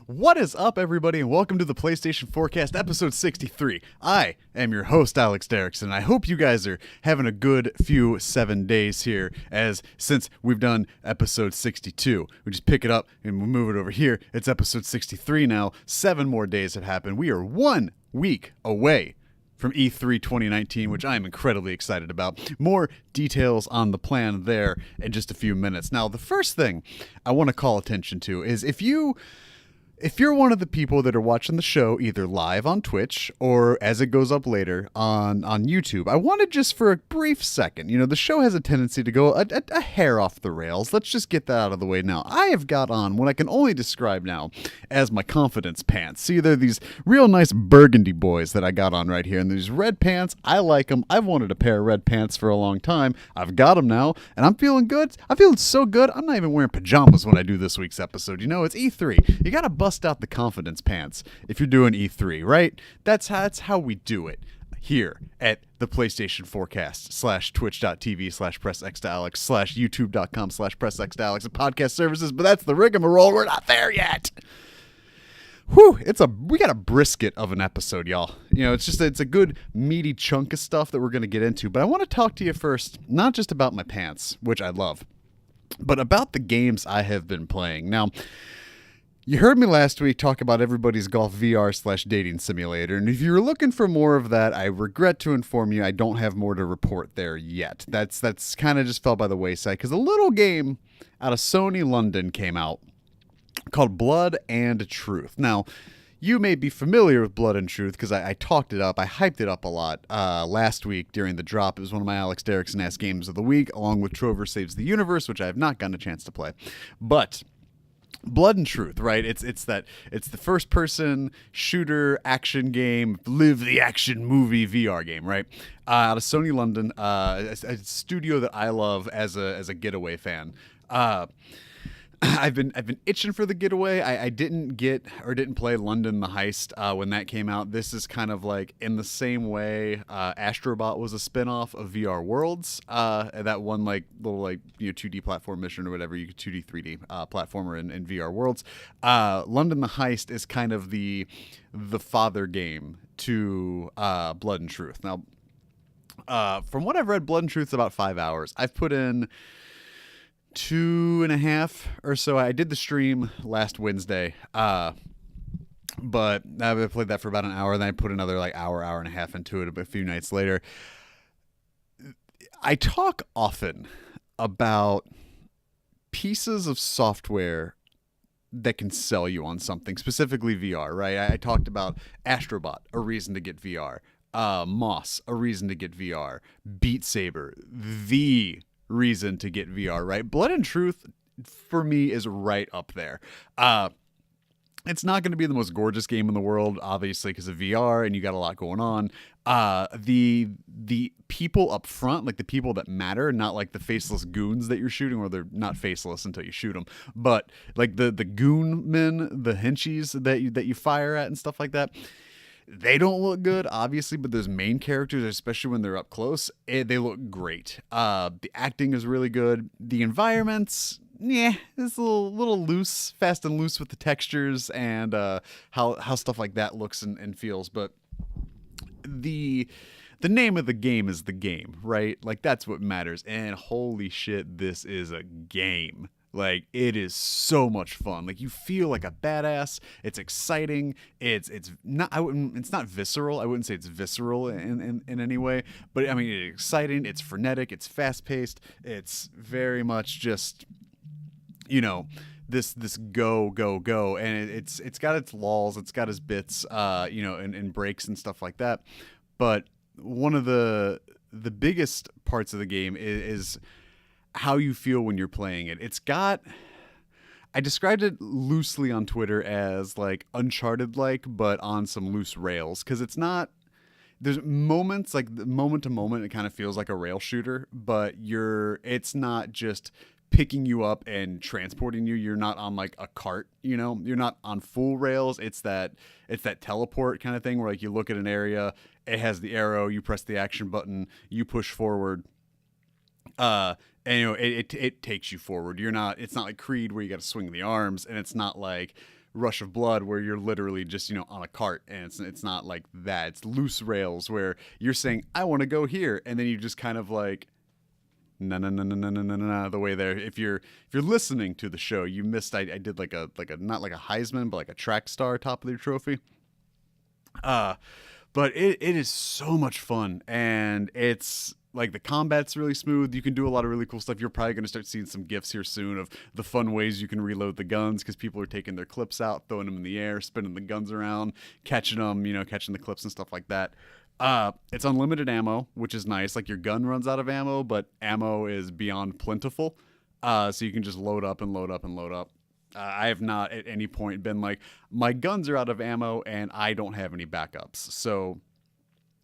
What is up, everybody, and welcome to the PlayStation Forecast, episode 63. I am your host, Alex Derrickson, and I hope you guys are having a good few 7 days here, as since we've done episode 62. We just pick it up and we move it over here. It's episode 63 now. 7 more days have happened. We are 1 week away from E3 2019, which I am incredibly excited about. More details on the plan there in just a few minutes. Now, the first thing I want to call attention to is if you're one of the people that are watching the show either live on Twitch or as it goes up later on YouTube, I wanted just for a brief second, the show has a tendency to go a hair off the rails. Let's just get that out of the way now. I have got on what I can only describe now as my confidence pants. See, they're these real nice burgundy boys that I got on right here, and these red pants, I like them. I've wanted a pair of red pants for a long time. I've got them now, and I'm feeling good. I'm feeling so good, I'm not even wearing pajamas when I do this week's episode. It's E3. You gotta bust out the confidence pants if you're doing E3, right? That's how we do it here at the PlayStation Forecast /twitch.tv/pressxtoalex /youtube.com/pressxtoalex and podcast services, but that's the rigmarole. We're not there yet. Whew, we got a brisket of an episode, y'all. It's a good meaty chunk of stuff that we're going to get into, but I want to talk to you first, not just about my pants, which I love, but about the games I have been playing. Now, you heard me last week talk about everybody's golf VR/dating simulator, and if you're looking for more of that, I regret to inform you I don't have more to report there yet. That's kind of just fell by the wayside, because a little game out of Sony London came out called Blood and Truth. Now, you may be familiar with Blood and Truth because I talked it up, I hyped it up a lot last week during the drop. It was one of my Alex Derrickson Ass Games of the Week, along with Trover Saves the Universe, which I have not gotten a chance to play. But Blood and Truth, right? It's the first person shooter action game, live the action movie VR game, right? Out of Sony London, a studio that I love as a Getaway fan. I've been itching for the Getaway. I didn't play London the Heist when that came out. This is kind of like in the same way Astrobot was a spinoff of VR Worlds. That one little 2D platform mission or whatever, you could 2D 3D platformer in VR Worlds. London the Heist is kind of the father game to Blood and Truth. Now, from what I've read, Blood and Truth's about 5 hours. I've put in 2.5 or so. I did the stream last Wednesday, but I played that for about an hour, then I put another hour and a half into it a few nights later. I talk often about pieces of software that can sell you on something, specifically VR, right? I talked about Astrobot, a reason to get VR, Moss, a reason to get VR, Beat Saber, the reason to get VR, right? Blood and Truth, for me, is right up there. It's not going to be the most gorgeous game in the world, obviously, because of VR, and you got a lot going on. The people up front, the people that matter, not the faceless goons that you're shooting, or they're not faceless until you shoot them, but the goon men, the henchies that you fire at and stuff like that. They don't look good, obviously, but those main characters, especially when they're up close, they look great. The acting is really good. The environments, it's a little loose, fast and loose with the textures and how stuff like that looks and feels. But the name of the game is the game, right? That's what matters. And holy shit, this is a game. It is so much fun. You feel like a badass. It's exciting. It's not visceral. I wouldn't say it's visceral in any way, but I mean, it's exciting. It's frenetic. It's fast paced. It's very much just, this go, and it's got its lulls. It's got its bits, and breaks and stuff like that. But one of the biggest parts of the game is how you feel when you're playing it. I described it loosely on Twitter as Uncharted but on some loose rails, because there's moments moment to moment it kind of feels like a rail shooter, but it's not just picking you up and transporting you. You're not on a cart, you're not on full rails. It's that teleport kind of thing where you look at an area, it has the arrow, you press the action button, you push forward, and it takes you forward. It's not like Creed where you got to swing the arms, and it's not like Rush of Blood, where you're literally just, on a cart, and it's not like that. It's loose rails where you're saying, I want to go here, and then you just kind of like, no, no, no, no, no, no, no, no, the way there. If you're listening to the show, you missed. I did like a not like a Heisman, but like a track star top of your trophy. But it is so much fun, and it's like the combat's really smooth. You can do a lot of really cool stuff. You're probably going to start seeing some GIFs here soon of the fun ways you can reload the guns, because people are taking their clips out, throwing them in the air, spinning the guns around, catching them, catching the clips and stuff like that. It's unlimited ammo, which is nice. Like, your gun runs out of ammo, but ammo is beyond plentiful. So you can just load up and load up and load up. I have not at any point been like, my guns are out of ammo and I don't have any backups. So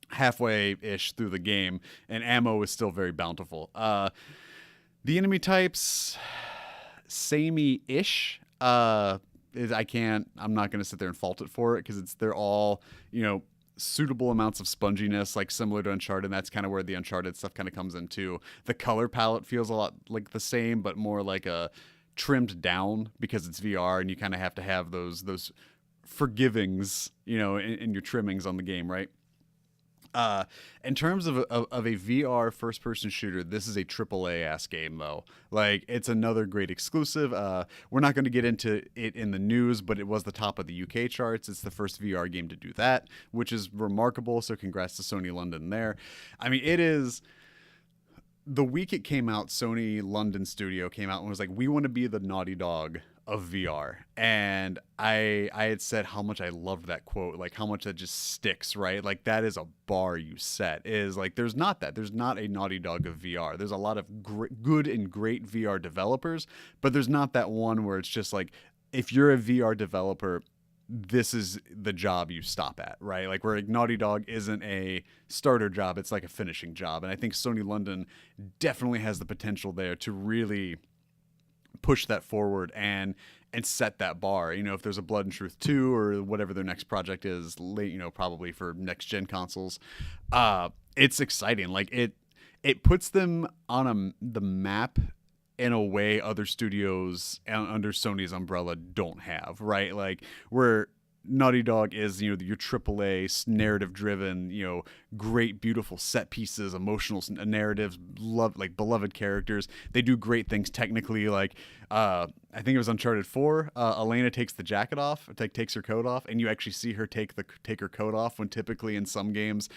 halfway-ish through the game, and ammo is still very bountiful. The enemy types, samey-ish. I'm not going to sit there and fault it for it, because they're all, suitable amounts of sponginess, like similar to Uncharted, and that's kind of where the Uncharted stuff kind of comes in too. The color palette feels a lot like the same, but more like a trimmed down, because it's VR and you kind of have to have those forgivings, in your trimmings on the game, right? In terms of a VR first-person shooter, this is a AAA ass game, though. Like, it's another great exclusive. We're not going to get into it in the news, but it was the top of the UK charts. It's the first VR game to do that, which is remarkable. So congrats to Sony London there. I mean, it is. The week it came out, Sony London Studio came out and was like, we want to be the Naughty Dog of VR. And I had said how much I loved that quote, like how much that just sticks, right? Like, that is a bar you set. Is like, there's not a Naughty Dog of VR. There's a lot of good and great VR developers, but there's not that one where it's just like, if you're a VR developer, this is the job you stop at, right? Like, where Naughty Dog isn't a starter job, it's like a finishing job. And I think Sony London definitely has the potential there to really push that forward and set that bar. If there's a Blood and Truth 2 or whatever their next project is, late, probably for next gen consoles, it's exciting. Like, it puts them on the map in a way other studios under Sony's umbrella don't have, right? Like, where Naughty Dog is, your AAA narrative driven, great, beautiful set pieces, emotional narratives, beloved characters. They do great things technically. Like, I think it was Uncharted 4. Elena takes the jacket off, takes her coat off, and you actually see her take her coat off, when typically in some games,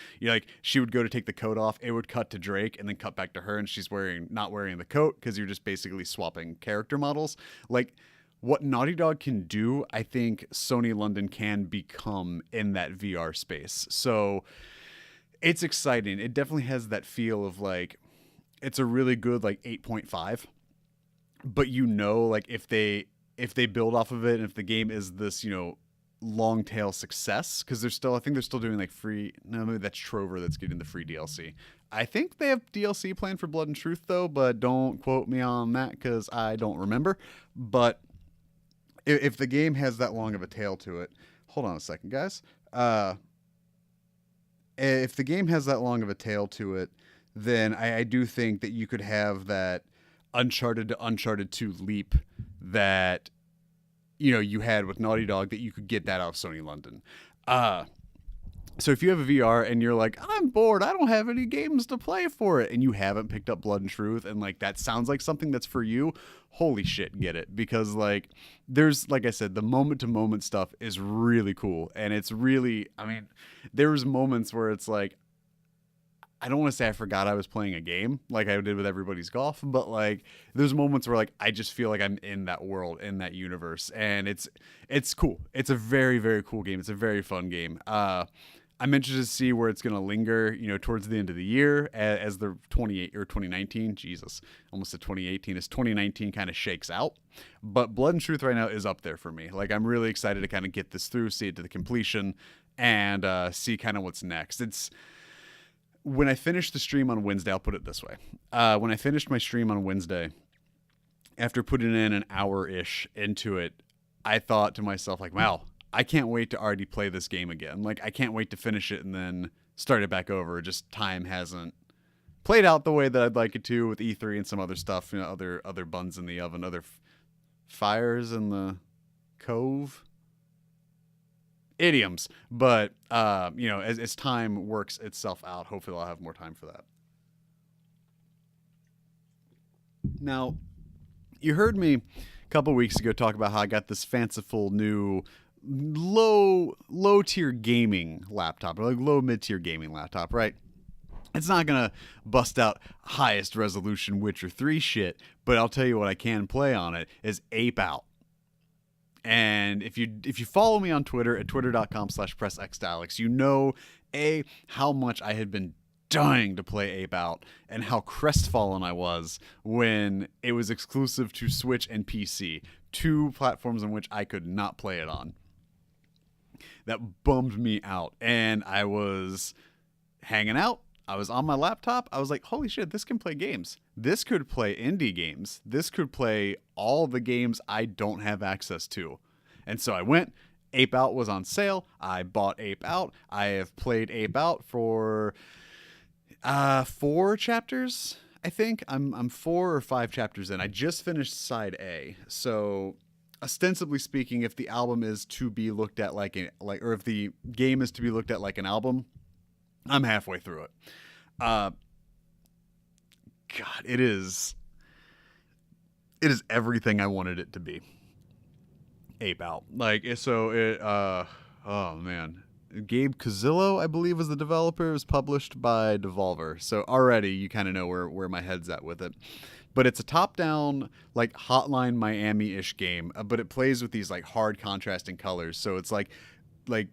she would go to take the coat off, it would cut to Drake and then cut back to her, and she's not wearing the coat, because you're just basically swapping character models. Like, what Naughty Dog can do, I think Sony London can become in that VR space. So it's exciting. It definitely has that feel of like, it's a really good like 8.5. But like, if they build off of it, and if the game is this, long tail success, because I think they're still doing like free. No, maybe that's Trover that's getting the free DLC. I think they have DLC planned for Blood and Truth though, but don't quote me on that, because I don't remember. But if the game has that long of a tail to it, hold on a second, guys. If the game has that long of a tail to it, then I do think that you could have that Uncharted to Uncharted 2 leap that, you had with Naughty Dog, that you could get that out of Sony London. So if you have a VR and you're like, I'm bored, I don't have any games to play for it, and you haven't picked up Blood and Truth, and like, that sounds like something that's for you, holy shit, get it. Because like, there's, like I said, the moment to moment stuff is really cool. And it's really, there's moments where it's like, I don't want to say I forgot I was playing a game like I did with Everybody's Golf, but like, there's moments where like, I just feel like I'm in that world, in that universe, and it's cool. It's a very, very cool game. It's a very fun game. I'm interested to see where it's going to linger, towards the end of the year, as the 2019, Jesus, almost at 2018, as 2019 kind of shakes out. But Blood and Truth right now is up there for me. Like, I'm really excited to kind of get this through, see it to the completion, and see kind of what's next. When I finished the stream on Wednesday, I'll put it this way. When I finished my stream on Wednesday, after putting in an hour-ish into it, I thought to myself, like, wow, I can't wait to already play this game again. Like, I can't wait to finish it and then start it back over. Just time hasn't played out the way that I'd like it to, with E3 and some other stuff, other buns in the oven, other fires in the cove. idioms. But as time works itself out, hopefully I'll have more time for that. Now, you heard me a couple weeks ago talk about how I got this fanciful new low tier gaming laptop, or like low mid tier gaming laptop, right? It's not gonna bust out highest resolution Witcher 3 shit, but I'll tell you what I can play on it is Ape Out. And if you follow me on Twitter at twitter.com/pressxalex, you know how much I had been dying to play Ape Out and how crestfallen I was when it was exclusive to Switch and PC, two platforms on which I could not play it on. That bummed me out, and I was hanging out. I was on my laptop. I was like, holy shit, this can play games. This could play indie games. This could play all the games I don't have access to. And so I went. Ape Out was on sale. I bought Ape Out. I have played Ape Out for 4 chapters, I think. I'm 4 or 5 chapters in. I just finished side A. So ostensibly speaking, if the album is to be looked at or if the game is to be looked at like an album, I'm halfway through it. God, it is everything I wanted it to be. Ape Out. Oh man. Gabe Cazillo, I believe, is the developer. It was published by Devolver. So already you kind of know where my head's at with it. But it's a top-down, like, Hotline Miami-ish game, but it plays with these, like, hard contrasting colors. So it's like kind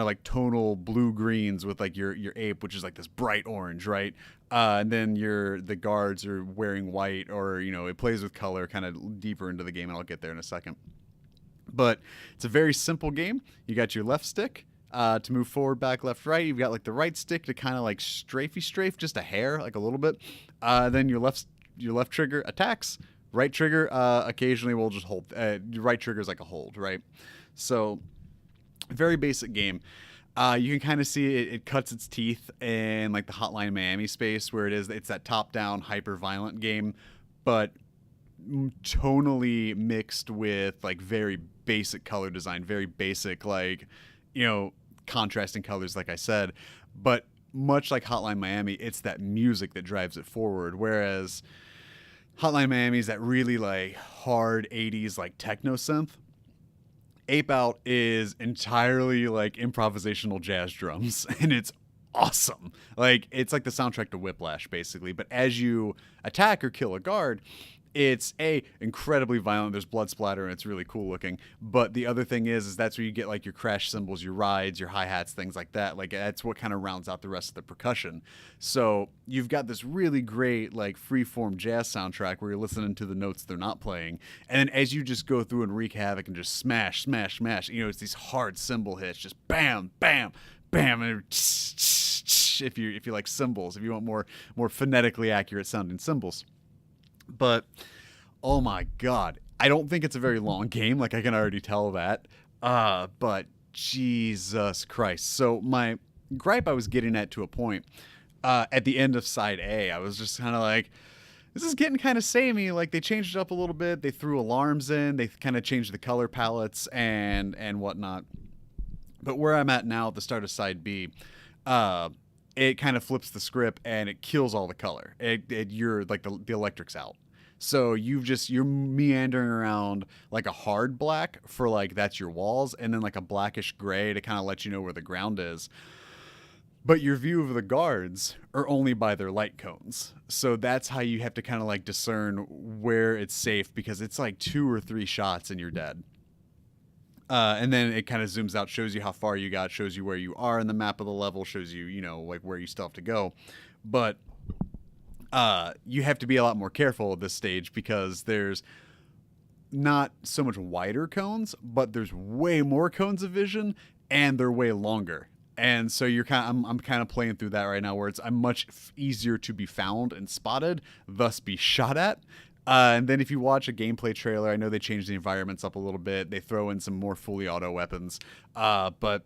of like tonal blue-greens with, like, your ape, which is, like, this bright orange, right? And then the guards are wearing white, or, it plays with color kind of deeper into the game, and I'll get there in a second. But it's a very simple game. You got your left stick to move forward, back, left, right. You've got, like, the right stick to kind of, like, strafe, just a hair, like a little bit. Then your left trigger attacks. Right trigger occasionally will just hold. Your right trigger is like a hold, right? So very basic game. You can kind of see it cuts its teeth in, like, the Hotline Miami space, where it's that top-down, hyper-violent game, but tonally mixed with, like, very basic color design, very basic, like, contrasting colors, like I said. But much like Hotline Miami, it's that music that drives it forward, whereas Hotline Miami is that really, like, hard 80s, like, techno synth. Ape Out is entirely, like, improvisational jazz drums, and it's awesome. Like, it's like the soundtrack to Whiplash, basically. But as you attack or kill a guard, it's incredibly violent. There's blood splatter, and it's really cool looking. But the other thing is that's where you get, like, your crash cymbals, your rides, your hi-hats, things like that. Like, that's what kind of rounds out the rest of the percussion. So you've got this really great, like, free-form jazz soundtrack where you're listening to the notes they're not playing. And then as you just go through and wreak havoc and just smash, smash, smash, it's these hard cymbal hits, just bam, bam, bam, and if you like cymbals, if you want more phonetically accurate sounding cymbals. But, oh my God, I don't think it's a very long game. Like, I can already tell that. But Jesus Christ. So my gripe I was getting at to a point, at the end of side A, I was just kind of like, this is getting kind of samey. Like, they changed it up a little bit. They threw alarms in. They kind of changed the color palettes and whatnot. But where I'm at now at the start of side B, it kind of flips the script and it kills all the color. You're like the electric's out. So you're meandering around like a hard black for, like, that's your walls, and then like a blackish gray to kind of let you know where the ground is. But your view of the guards are only by their light cones. So that's how you have to kind of, like, discern where it's safe, because it's like 2 or 3 shots and you're dead. And then it kind of zooms out, shows you how far you got, shows you where you are in the map of the level, shows you, like, where you still have to go. But you have to be a lot more careful at this stage, because there's not so much wider cones, but there's way more cones of vision, and they're way longer. And so I'm kind of playing through that right now, where I'm much easier to be found and spotted, thus be shot at. And then if you watch a gameplay trailer, I know they changed the environments up a little bit. They throw in some more fully auto weapons. But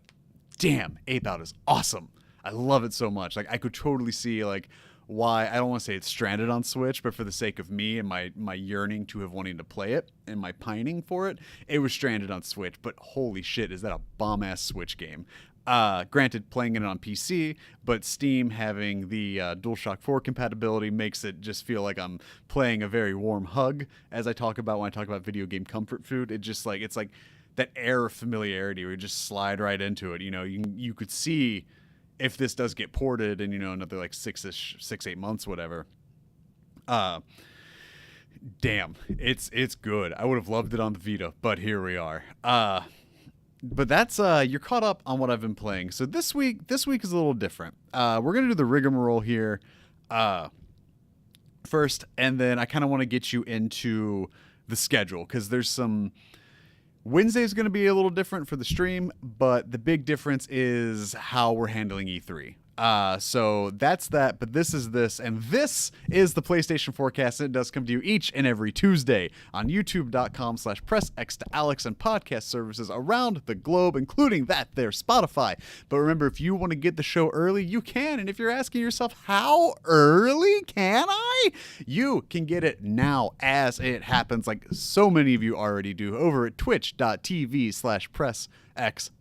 damn, Ape Out is awesome. I love it so much. Like, I could totally see, like, why I don't want to say it's stranded on Switch, but for the sake of me and my yearning to have wanting to play it and my pining for it, it was stranded on Switch. But holy shit, is that a bomb-ass Switch game. Granted, playing it on PC, but Steam having the DualShock 4 compatibility makes it just feel like I'm playing a very warm hug. As I talk about when I talk about video game comfort food, it's like that air of familiarity where you just slide right into it. You know, you could see if this does get ported in, you know, another like 6-8 months, whatever. Damn, it's good. I would have loved it on the Vita, but here we are. But that's you're caught up on what I've been playing. So this week is a little different. We're gonna do the rigmarole here first, and then I kind of want to get you into the schedule because there's some. Wednesday is going to be a little different for the stream, but the big difference is how we're handling E3. So that's that, but this is this, and this is the PlayStation Forecast, and it does come to you each and every Tuesday on youtube.com/PressX and podcast services around the globe, including that there, Spotify. But remember, if you want to get the show early, you can, and if you're asking yourself, how early can I? You can get it now as it happens, like so many of you already do, over at twitch.tv/PressX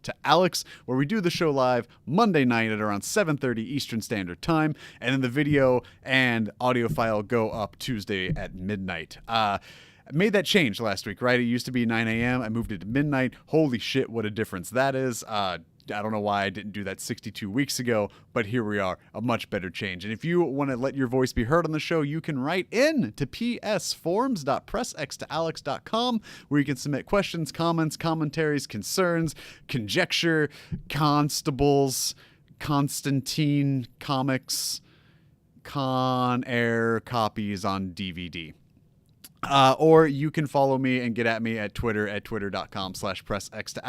to Alex, where we do the show live Monday night at around 7:30 Eastern Standard Time, and then the video and audio file go up Tuesday at midnight. I made that change last week, right? It used to be 9 a.m. I moved it to midnight. Holy shit, what a difference that is. I don't know why I didn't do that 62 weeks ago, but here we are, a much better change. And if you want to let your voice be heard on the show, you can write in to psforums.pressxtoalex.com, where you can submit questions, comments, commentaries, concerns, conjecture, constables, Constantine comics, Con Air copies on DVD. Or you can follow me and get at me at Twitter at twitter.com/PressX to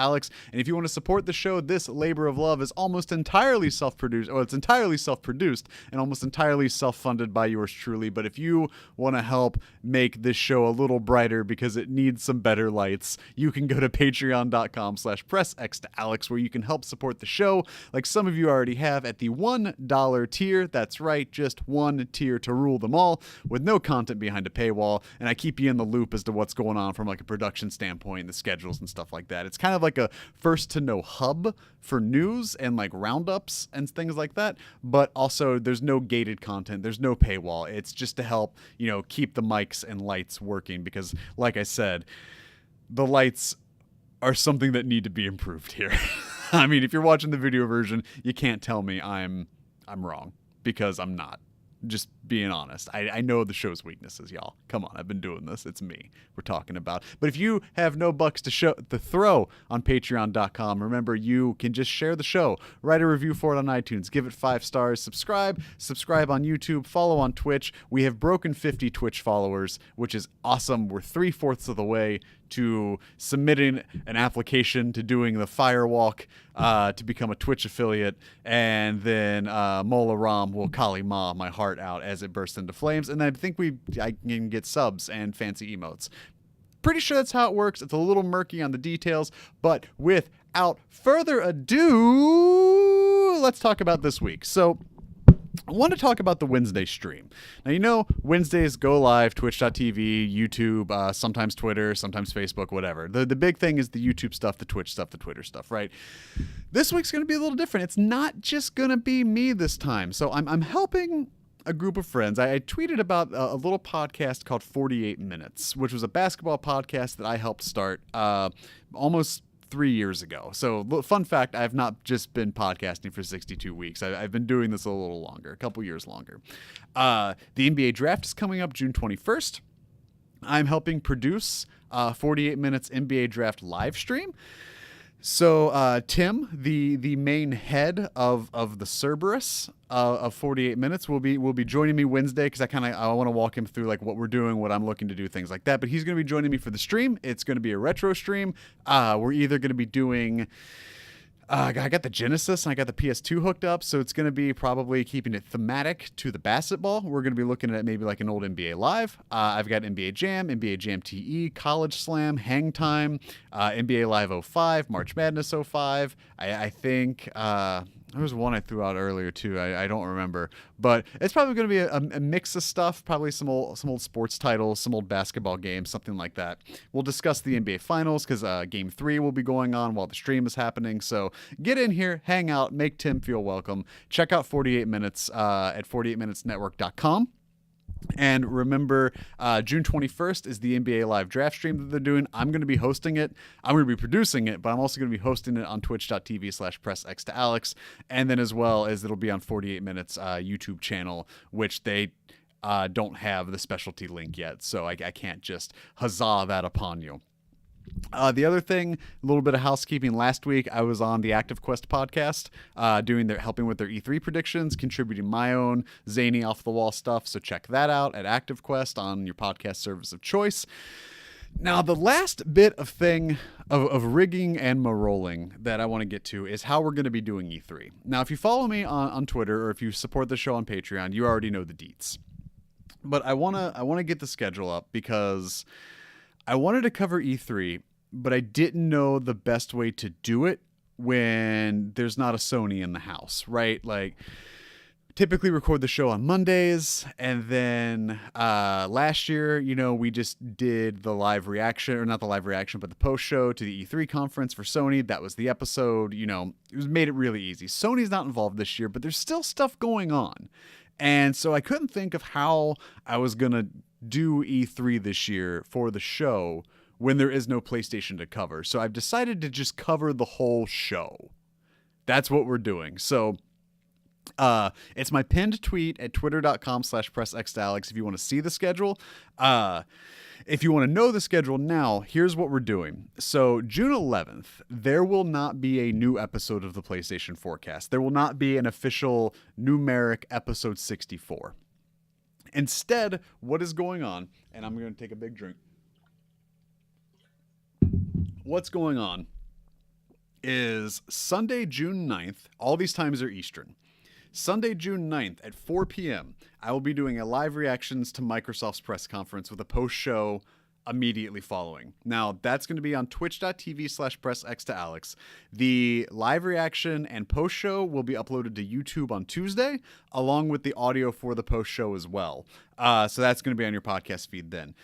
And if you want to support the show, this labor of love is almost entirely self-produced, or it's entirely self-produced and almost entirely self-funded by yours truly. But if you want to help make this show a little brighter because it needs some better lights, you can go to patreon.com/PressX to where you can help support the show like some of you already have at the $1 tier. That's right, just one tier to rule them all with no content behind a paywall. And I keep you in the loop as to what's going on from like a production standpoint, the schedules and stuff like that. It's kind of like a first to know hub for news and like roundups and things like that. But also there's no gated content. There's no paywall. It's just to help, you know, keep the mics and lights working because like I said, the lights are something that need to be improved here. I mean, if you're watching the video version, you can't tell me I'm wrong because I'm not. Just being honest. I know the show's weaknesses, y'all. Come on, I've been doing this. It's me we're talking about. But if you have no bucks to throw on patreon.com, remember you can just share the show, write a review for it on iTunes, give it 5 stars, subscribe on YouTube, follow on Twitch. We have broken 50 Twitch followers, which is awesome. We're 3/4 of the way to submitting an application to doing the firewalk to become a Twitch affiliate, and then Mola Ram will Kali Ma my heart out as it bursts into flames, and I think I can get subs and fancy emotes. Pretty sure that's how it works. It's a little murky on the details, but without further ado, let's talk about this week. So I want to talk about the Wednesday stream. Now, you know, Wednesdays go live, twitch.tv, YouTube, sometimes Twitter, sometimes Facebook, whatever. The big thing is the YouTube stuff, the Twitch stuff, the Twitter stuff, right? This week's going to be a little different. It's not just going to be me this time. So I'm helping a group of friends. I tweeted about a little podcast called 48 Minutes, which was a basketball podcast that I helped start almost 3 years ago. So fun fact, I have not just been podcasting for 62 weeks. I've been doing this a little longer, a couple years longer. The NBA draft is coming up June 21st. I'm helping produce 48 Minutes NBA draft live stream. So Tim, the main head of the Cerberus of 48 Minutes, will be joining me Wednesday because I want to walk him through like what we're doing, what I'm looking to do, things like that. But he's going to be joining me for the stream. It's going to be a retro stream. We're either going to be doing. I got the Genesis and I got the PS2 hooked up, so it's going to be probably keeping it thematic to the basketball. We're going to be looking at maybe like an old NBA Live. I've got NBA Jam, NBA Jam TE, College Slam, Hang Time, NBA Live 05, March Madness 05. I think There was one I threw out earlier too. I don't remember, but it's probably going to be a mix of stuff. Probably some old sports titles, some old basketball games, something like that. We'll discuss the NBA Finals because Game 3 will be going on while the stream is happening. So get in here, hang out, make Tim feel welcome. Check out 48 Minutes at 48minutesnetwork.com. And remember, June 21st is the NBA Live draft stream that they're doing. I'm going to be hosting it. I'm going to be producing it, but I'm also going to be hosting it on twitch.tv/pressxtoalex. And then as well as it'll be on 48 Minutes YouTube channel, which they don't have the specialty link yet. So I can't just huzzah that upon you. The other thing, a little bit of housekeeping. Last week, I was on the Active Quest podcast, helping with their E3 predictions, contributing my own zany off the wall stuff. So check that out at Active Quest on your podcast service of choice. Now, the last bit of thing of rigging and marolling that I want to get to is how we're going to be doing E3. Now, if you follow me on Twitter or if you support the show on Patreon, you already know the deets. But I want to get the schedule up because I wanted to cover E3, but I didn't know the best way to do it when there's not a Sony in the house, right? Like, typically record the show on Mondays, and then last year, we just did the live reaction, or not the live reaction, but the post-show to the E3 conference for Sony. That was the episode, it made it really easy. Sony's not involved this year, but there's still stuff going on. And so I couldn't think of how I was going to do E3 this year for the show when there is no PlayStation to cover. So I've decided to just cover the whole show. That's what we're doing. So it's my pinned tweet at twitter.com/pressxtoalex if you want to see the schedule. If you want to know the schedule now, here's what we're doing. So June 11th, there will not be a new episode of the PlayStation Forecast. There will not be an official numeric episode 64. Instead, what is going on, and I'm going to take a big drink. What's going on is Sunday, June 9th, all these times are Eastern. Sunday, June 9th at 4 p.m., I will be doing a live reactions to Microsoft's press conference with a post-show immediately following. Now, that's going to be on twitch.tv/pressxtoalex. The live reaction and post-show will be uploaded to YouTube on Tuesday, along with the audio for the post-show as well. So that's going to be on your podcast feed then.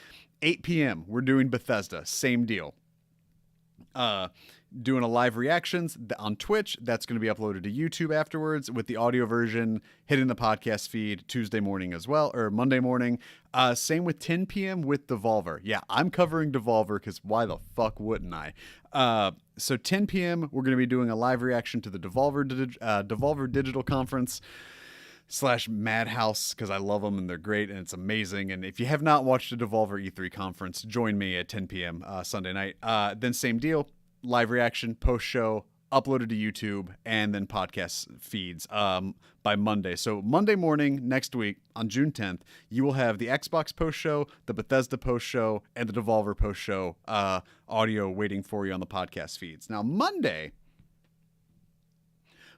8 p.m., we're doing Bethesda. Same deal. Doing a live reactions on Twitch. That's going to be uploaded to YouTube afterwards with the audio version hitting the podcast feed Tuesday morning as well, or Monday morning. Same with 10 p.m. with Devolver. Yeah, I'm covering Devolver because why the fuck wouldn't I? So 10 p.m. we're going to be doing a live reaction to the Devolver Digital Conference / Madhouse because I love them and they're great and it's amazing. And if you have not watched the Devolver E3 conference, join me at 10 p.m. Sunday night. Then same deal. Live reaction, post-show, uploaded to YouTube, and then podcast feeds by Monday. So Monday morning next week on June 10th, you will have the Xbox post-show, the Bethesda post-show, and the Devolver post-show audio waiting for you on the podcast feeds. Now, Monday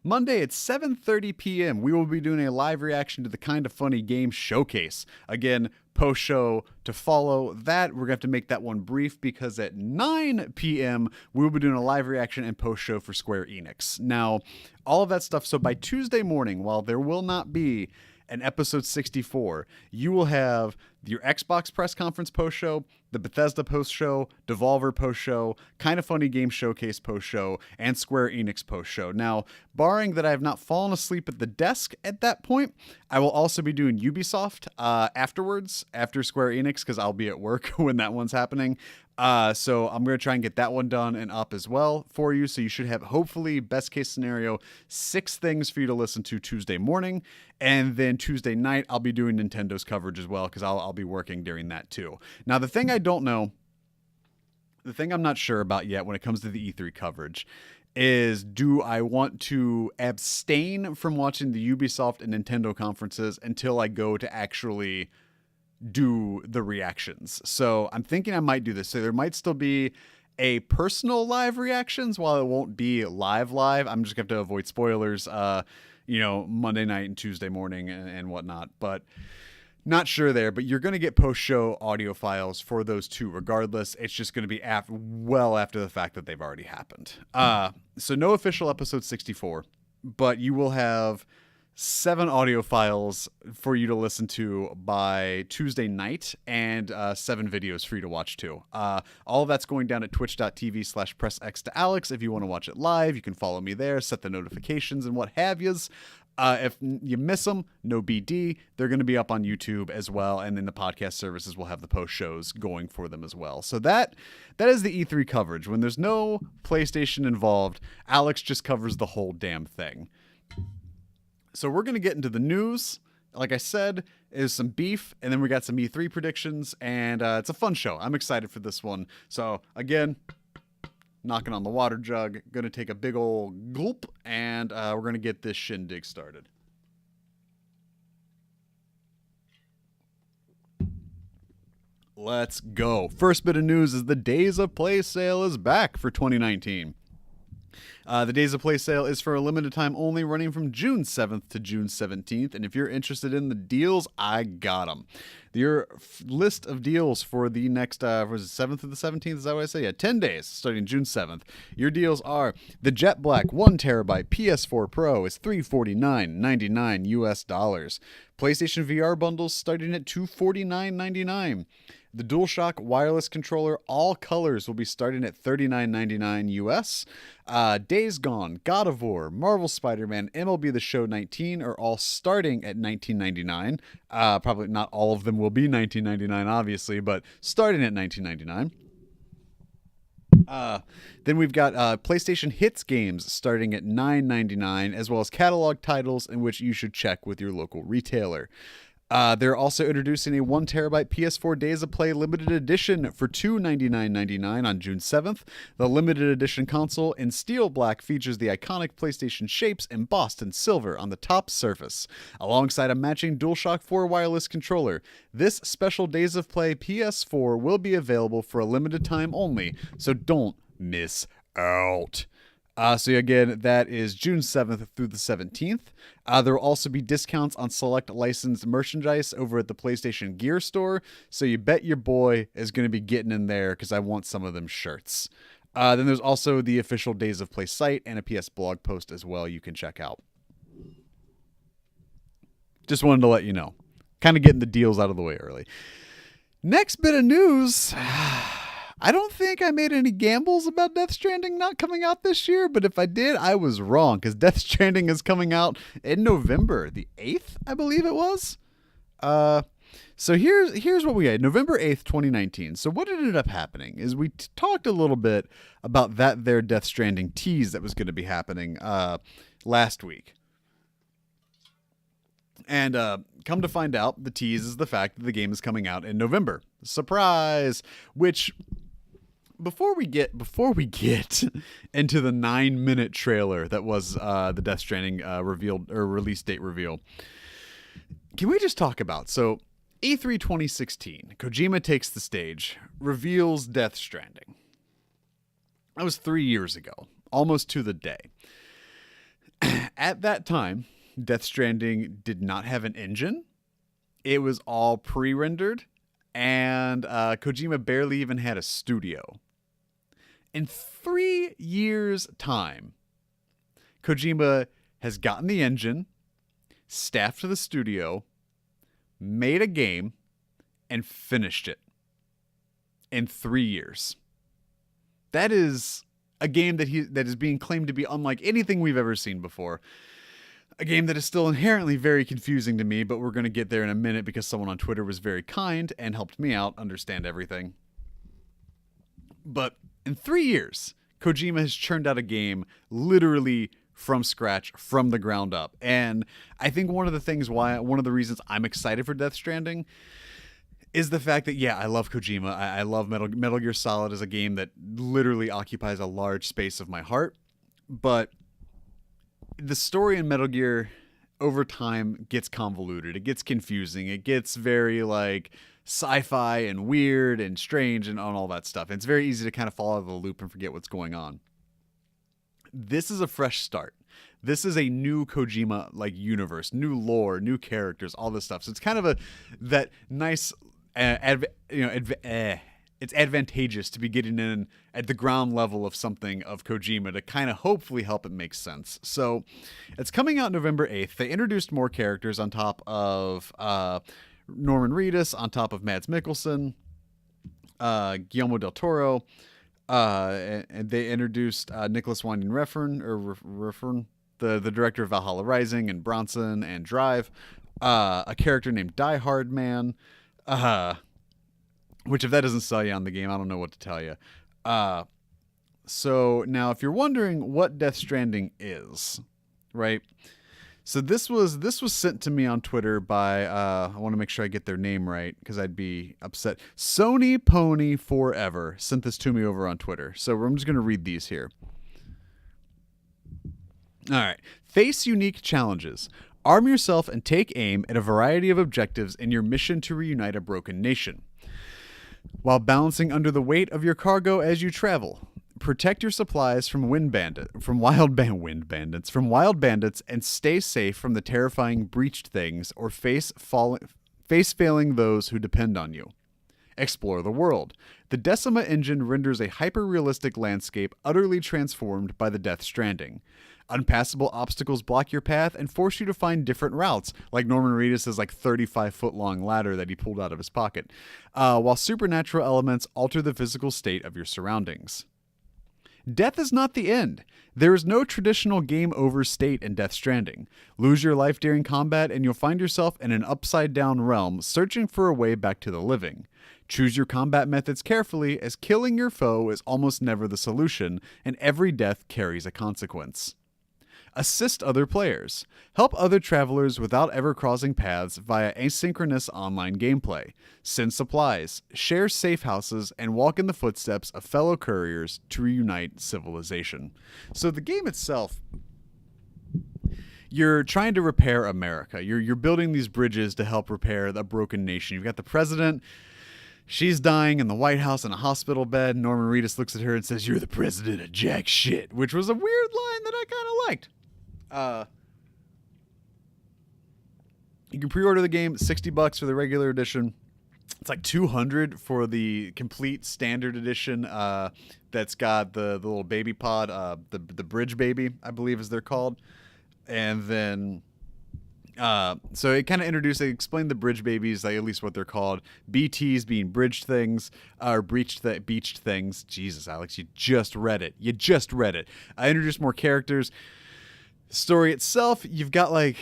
at 7:30 p.m., we will be doing a live reaction to the Kind of Funny Game Showcase. Again, post-show to follow that. We're going to have to make that one brief because at 9 p.m., we will be doing a live reaction and post-show for Square Enix. Now, all of that stuff. So by Tuesday morning, while there will not be an episode 64, you will have your Xbox press conference post-show, the Bethesda post-show, Devolver post-show, Kind of Funny Game Showcase post-show, and Square Enix post-show. Now, barring that I have not fallen asleep at the desk at that point, I will also be doing Ubisoft afterwards, after Square Enix, because I'll be at work when that one's happening. So I'm going to try and get that one done and up as well for you. So you should have, hopefully, best case scenario, 6 things for you to listen to Tuesday morning. And then Tuesday night, I'll be doing Nintendo's coverage as well, because I'll be working during that too. Now, the thing I don't know, the thing I'm not sure about yet when it comes to the E3 coverage is, do I want to abstain from watching the Ubisoft and Nintendo conferences until I go to actually do the reactions? So I'm thinking I might do this. So there might still be a personal live reactions while it won't be live. I'm just going to have to avoid spoilers, Monday night and Tuesday morning and whatnot. But not sure there, but you're going to get post-show audio files for those two regardless. It's just going to be well after the fact that they've already happened. So no official episode 64. but you will have 7 audio files for you to listen to by Tuesday night, and 7 videos for you to watch too. All of that's going down at twitch.tv/pressx to Alex. If you want to watch it live, you can follow me there, set the notifications and what have yous. If you miss them, no BD. They're going to be up on YouTube as well, and then the podcast services will have the post shows going for them as well. So that is the E3 coverage. When there's no PlayStation involved, Alex just covers the whole damn thing. So we're going to get into the news. Like I said, is some beef, and then we got some E3 predictions, and it's a fun show. I'm excited for this one. So again, knocking on the water jug, going to take a big old gulp, and we're going to get this shindig started. Let's go. First bit of news is the Days of Play sale is back for 2019. The Days of Play sale is for a limited time only, running from June 7th to June 17th. And if you're interested in the deals, I got them. Your list of deals for the next, was it 7th to the 17th? Is that what I say? Yeah, 10 days starting June 7th. Your deals are the Jet Black 1TB PS4 Pro is $349.99 US dollars. PlayStation VR bundles starting at $249.99. The DualShock wireless controller, all colors, will be starting at $39.99 US. Days Gone, God of War, Marvel Spider-Man, MLB The Show 19 are all starting at $19.99. Probably not all of them will be $19.99, obviously, but starting at $19.99. Then we've got PlayStation Hits games starting at $9.99, as well as catalog titles in which you should check with your local retailer. They're also introducing a 1TB PS4 Days of Play limited edition for $299.99 on June 7th. The limited edition console in steel black features the iconic PlayStation shapes embossed in silver on the top surface, alongside a matching DualShock 4 wireless controller. This special Days of Play PS4 will be available for a limited time only, so don't miss out. So again, that is June 7th through the 17th. There will also be discounts on select licensed merchandise over at the PlayStation Gear Store. So you bet your boy is going to be getting in there because I want some of them shirts. Then there's also the official Days of Play site and a PS blog post as well you can check out. Just wanted to let you know. Kind of getting the deals out of the way early. Next bit of news. I don't think I made any gambles about Death Stranding not coming out this year, but if I did, I was wrong, because Death Stranding is coming out in November, the 8th, I believe it was. So here's what we had, November 8th, 2019. So what ended up happening is we talked a little bit about that there Death Stranding tease that was going to be happening last week. And come to find out, the tease is the fact that the game is coming out in November. Surprise! Which, before we get into the 9-minute trailer that was the Death Stranding revealed or release date reveal, can we just talk about, so E3 2016, Kojima takes the stage, reveals Death Stranding. That was 3 years ago, almost to the day. At that time, Death Stranding did not have an engine. It was all pre-rendered, and Kojima barely even had a studio. In 3 years' time, Kojima has gotten the engine, staffed the studio, made a game, and finished it in 3 years. That is a game that is being claimed to be unlike anything we've ever seen before. A game that is still inherently very confusing to me, but we're going to get there in a minute because someone on Twitter was very kind and helped me out understand everything. But in 3 years, Kojima has churned out a game literally from scratch, from the ground up. And I think one of the reasons I'm excited for Death Stranding is the fact that, yeah, I love Kojima. I love Metal Gear Solid as a game that literally occupies a large space of my heart. But the story in Metal Gear over time gets convoluted. It gets confusing. It gets very like sci-fi and weird and strange and all that stuff. And it's very easy to kind of fall out of the loop and forget what's going on. This is a fresh start. This is a new Kojima like universe, new lore, new characters, all this stuff. So it's kind of that nice it's advantageous to be getting in at the ground level of something of Kojima to kind of hopefully help it make sense. So it's coming out November 8th. They introduced more characters on top of Norman Reedus, on top of Mads Mikkelsen, Guillermo del Toro, and they introduced Nicholas Winding Refn, the director of Valhalla Rising and Bronson and Drive, a character named Die Hard Man, which if that doesn't sell you on the game, I don't know what to tell you. So now if you're wondering what Death Stranding is, right? So this was sent to me on Twitter by, I want to make sure I get their name right because I'd be upset. Sony Pony Forever sent this to me over on Twitter. So I'm just going to read these here. All right. Face unique challenges. Arm yourself and take aim at a variety of objectives in your mission to reunite a broken nation, while balancing under the weight of your cargo as you travel. Protect your supplies from wild bandits, and stay safe from the terrifying breached things or face failing those who depend on you. Explore the world. The Decima engine renders a hyper-realistic landscape utterly transformed by the Death Stranding. Unpassable obstacles block your path and force you to find different routes, like Norman Reedus' 35-foot-long ladder that he pulled out of his pocket, while supernatural elements alter the physical state of your surroundings. Death is not the end. There is no traditional game over state in Death Stranding. Lose your life during combat and you'll find yourself in an upside-down realm searching for a way back to the living. Choose your combat methods carefully, as killing your foe is almost never the solution, and every death carries a consequence. Assist other players. Help other travelers without ever crossing paths via asynchronous online gameplay. Send supplies, share safe houses, and walk in the footsteps of fellow couriers to reunite civilization. So the game itself, you're trying to repair America. You're building these bridges to help repair the broken nation. You've got the president. She's dying in the White House in a hospital bed. Norman Reedus looks at her and says, "You're the president of jack shit," which was a weird line that I kind of liked. You can pre-order the game, $60 for the regular edition. It's like $200 for the complete standard edition. That's got the little baby pod, the bridge baby, I believe is they're called. And then, so it kind of explained the bridge babies, like at least what they're called. BTs being bridged things, or beached things. Jesus, Alex, you just read it. I introduced more characters. Story itself, you've got like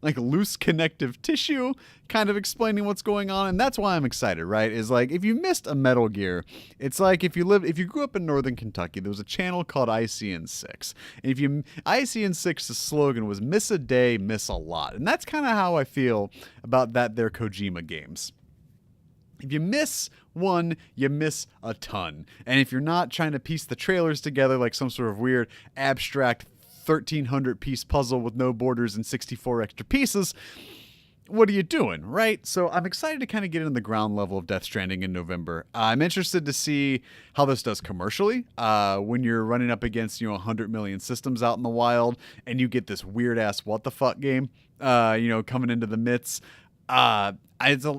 loose connective tissue kind of explaining what's going on, and that's why I'm excited, right? Is like, if you missed a Metal Gear, it's like if you grew up in northern Kentucky, there was a channel called ICN6. And ICN6's slogan was "Miss a day, miss a lot." And that's kind of how I feel about their Kojima games. If you miss one, you miss a ton. And if you're not trying to piece the trailers together like some sort of weird abstract 1,300 piece puzzle with no borders and 64 extra pieces, what are you doing, right? So I'm excited to kind of get in the ground level of Death Stranding in November. I'm interested to see how this does commercially when you're running up against 100 million systems out in the wild and you get this weird ass what the fuck game coming into the midst.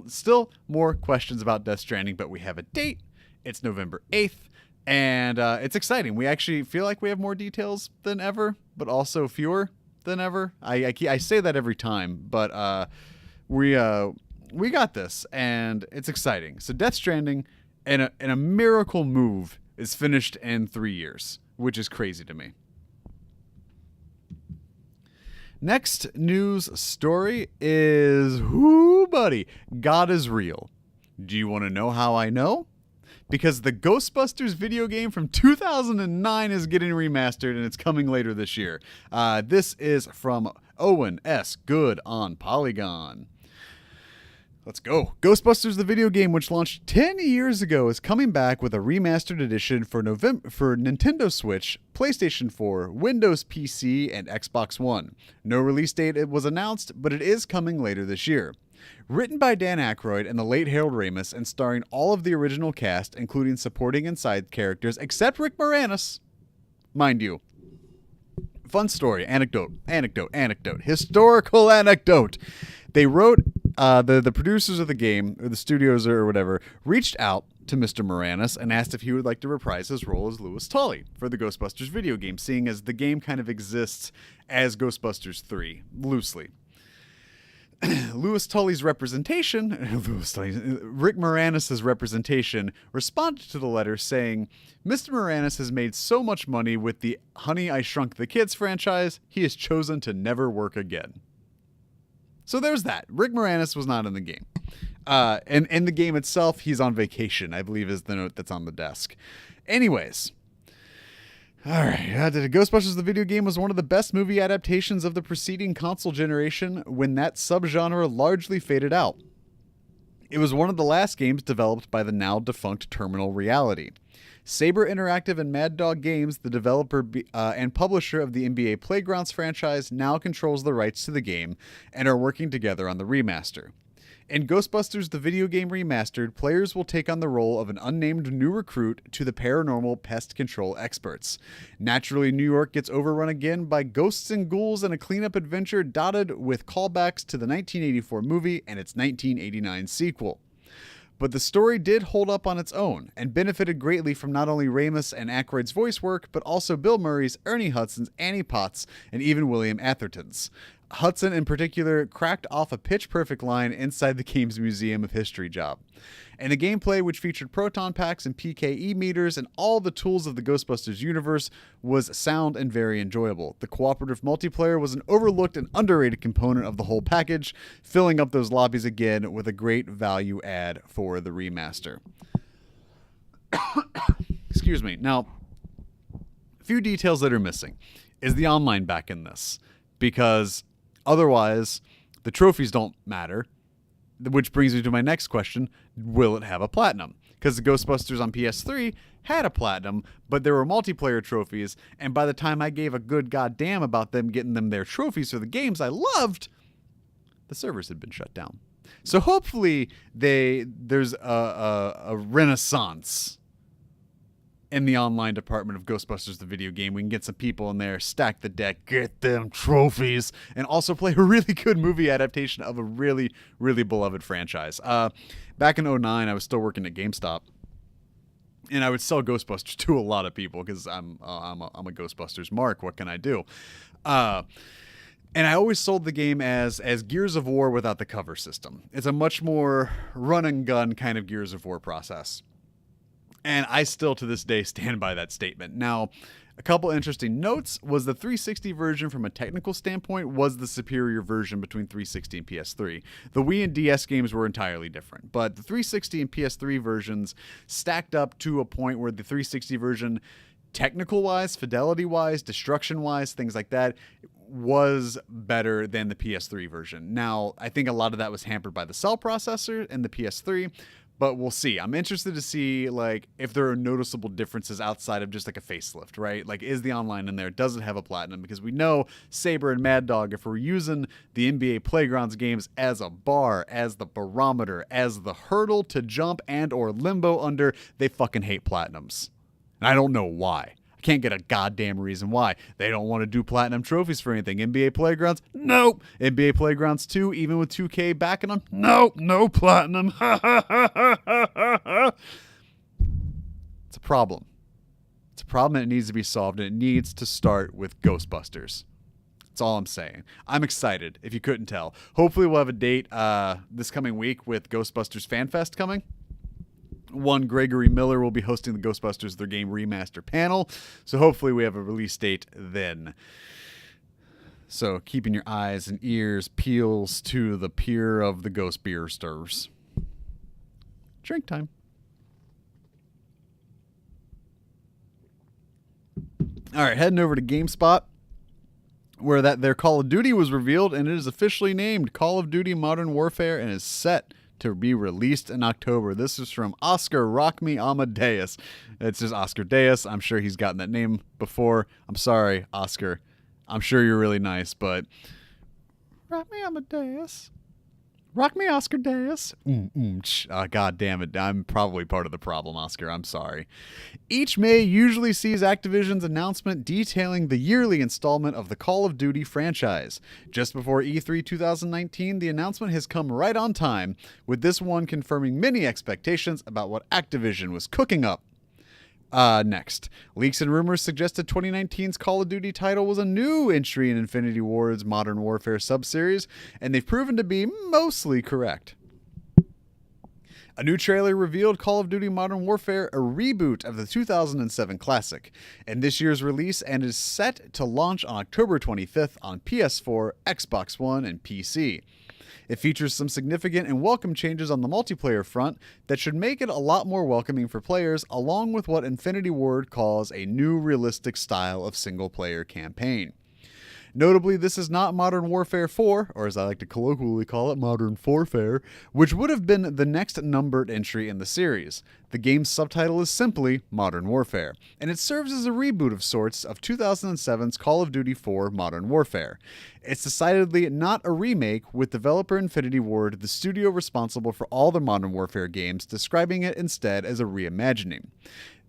Still more questions about Death Stranding, but we have a date. It's November 8th. And it's exciting. We actually feel like we have more details than ever, but also fewer than ever. I say that every time, but we got this, and it's exciting. So Death Stranding, and a miracle move, is finished in 3 years, which is crazy to me. Next news story is, buddy, God is real. Do you want to know how I know? Because the Ghostbusters video game from 2009 is getting remastered, and it's coming later this year. This is from Owen S. Good on Polygon. Let's go. Ghostbusters, the video game, which launched 10 years ago, is coming back with a remastered edition for Nintendo Switch, PlayStation 4, Windows PC, and Xbox One. No release date was announced, but it is coming later this year. Written by Dan Aykroyd and the late Harold Ramis, and starring all of the original cast, including supporting and side characters, except Rick Moranis. Mind you. Fun story. Anecdote. Historical anecdote. They wrote, the producers of the game, or the studios or whatever, reached out to Mr. Moranis and asked if he would like to reprise his role as Louis Tully for the Ghostbusters video game, seeing as the game kind of exists as Ghostbusters 3, loosely. Louis Tully's representation, Rick Moranis' representation, responded to the letter saying, Mr. Moranis has made so much money with the Honey, I Shrunk the Kids franchise, he has chosen to never work again. So there's that. Rick Moranis was not in the game. And in the game itself, he's on vacation, I believe is the note that's on the desk. Anyways. Alright, Ghostbusters the video game was one of the best movie adaptations of the preceding console generation when that subgenre largely faded out. It was one of the last games developed by the now defunct Terminal Reality. Saber Interactive and Mad Dog Games, the developer and publisher of the NBA Playgrounds franchise, now controls the rights to the game and are working together on the remaster. In Ghostbusters the video game remastered, players will take on the role of an unnamed new recruit to the paranormal pest control experts. Naturally, New York gets overrun again by ghosts and ghouls and a cleanup adventure dotted with callbacks to the 1984 movie and its 1989 sequel. But the story did hold up on its own, and benefited greatly from not only Ramis and Aykroyd's voice work, but also Bill Murray's, Ernie Hudson's, Annie Potts, and even William Atherton's. Hudson, in particular, cracked off a pitch-perfect line inside the game's Museum of History job. And the gameplay, which featured proton packs and PKE meters and all the tools of the Ghostbusters universe, was sound and very enjoyable. The cooperative multiplayer was an overlooked and underrated component of the whole package, filling up those lobbies again with a great value add for the remaster. Excuse me. Now, a few details that are missing. Is the online back in this? Because otherwise, the trophies don't matter. Which brings me to my next question. Will it have a platinum? Because the Ghostbusters on PS3 had a platinum, but there were multiplayer trophies, and by the time I gave a good goddamn about them getting them their trophies for the games I loved, the servers had been shut down. So hopefully there's a renaissance in the online department of Ghostbusters the video game. We can get some people in there, stack the deck, get them trophies, and also play a really good movie adaptation of a really, really beloved franchise. Back in 2009, I was still working at GameStop, and I would sell Ghostbusters to a lot of people because I'm a Ghostbusters mark. What can I do? And I always sold the game as Gears of War without the cover system. It's a much more run and gun kind of Gears of War process. And I still, to this day, stand by that statement. Now, a couple interesting notes was the 360 version from a technical standpoint was the superior version between 360 and PS3. The Wii and DS games were entirely different, but the 360 and PS3 versions stacked up to a point where the 360 version, technical-wise, fidelity-wise, destruction-wise, things like that, was better than the PS3 version. Now, I think a lot of that was hampered by the cell processor and the PS3, but we'll see. I'm interested to see, like, if there are noticeable differences outside of just, like, a facelift, right? Like, is the online in there? Does it have a platinum? Because we know Saber and Mad Dog, if we're using the NBA Playgrounds games as a bar, as the barometer, as the hurdle to jump and or limbo under, they fucking hate platinums. And I don't know why. I can't get a goddamn reason why. They don't want to do platinum trophies for anything. NBA Playgrounds? Nope. NBA Playgrounds 2, even with 2K backing them? Nope. No platinum. It's a problem. It's a problem and it needs to be solved, and it needs to start with Ghostbusters. That's all I'm saying. I'm excited, if you couldn't tell. Hopefully we'll have a date this coming week with Ghostbusters Fan Fest coming. One, Gregory Miller will be hosting the Ghostbusters Their Game Remaster panel, so hopefully we have a release date then. So keeping your eyes and ears peels to the pier of the Ghost Beer Stirs. Drink time. All right, heading over to GameSpot, where their Call of Duty was revealed, and it is officially named Call of Duty Modern Warfare and is set to be released in October. This is from Oscar Rock Me Amadeus. It's just Oscar Deus. I'm sure he's gotten that name before. I'm sorry, Oscar. I'm sure you're really nice, but Rock Me Amadeus. Rock me, Oscar Deus. God damn it. I'm probably part of the problem, Oscar. I'm sorry. Each May usually sees Activision's announcement detailing the yearly installment of the Call of Duty franchise. Just before E3 2019, the announcement has come right on time, with this one confirming many expectations about what Activision was cooking up. Next, leaks and rumors suggested 2019's Call of Duty title was a new entry in Infinity Ward's Modern Warfare subseries, and they've proven to be mostly correct. A new trailer revealed Call of Duty Modern Warfare, a reboot of the 2007 classic, in this year's release, and is set to launch on October 25th on PS4, Xbox One, and PC. It features some significant and welcome changes on the multiplayer front that should make it a lot more welcoming for players, along with what Infinity Ward calls a new realistic style of single-player campaign. Notably, this is not Modern Warfare 4, or as I like to colloquially call it, Modern Forfare, which would have been the next numbered entry in the series. The game's subtitle is simply Modern Warfare, and it serves as a reboot of sorts of 2007's Call of Duty 4 Modern Warfare. It's decidedly not a remake, with developer Infinity Ward, the studio responsible for all the Modern Warfare games, describing it instead as a reimagining.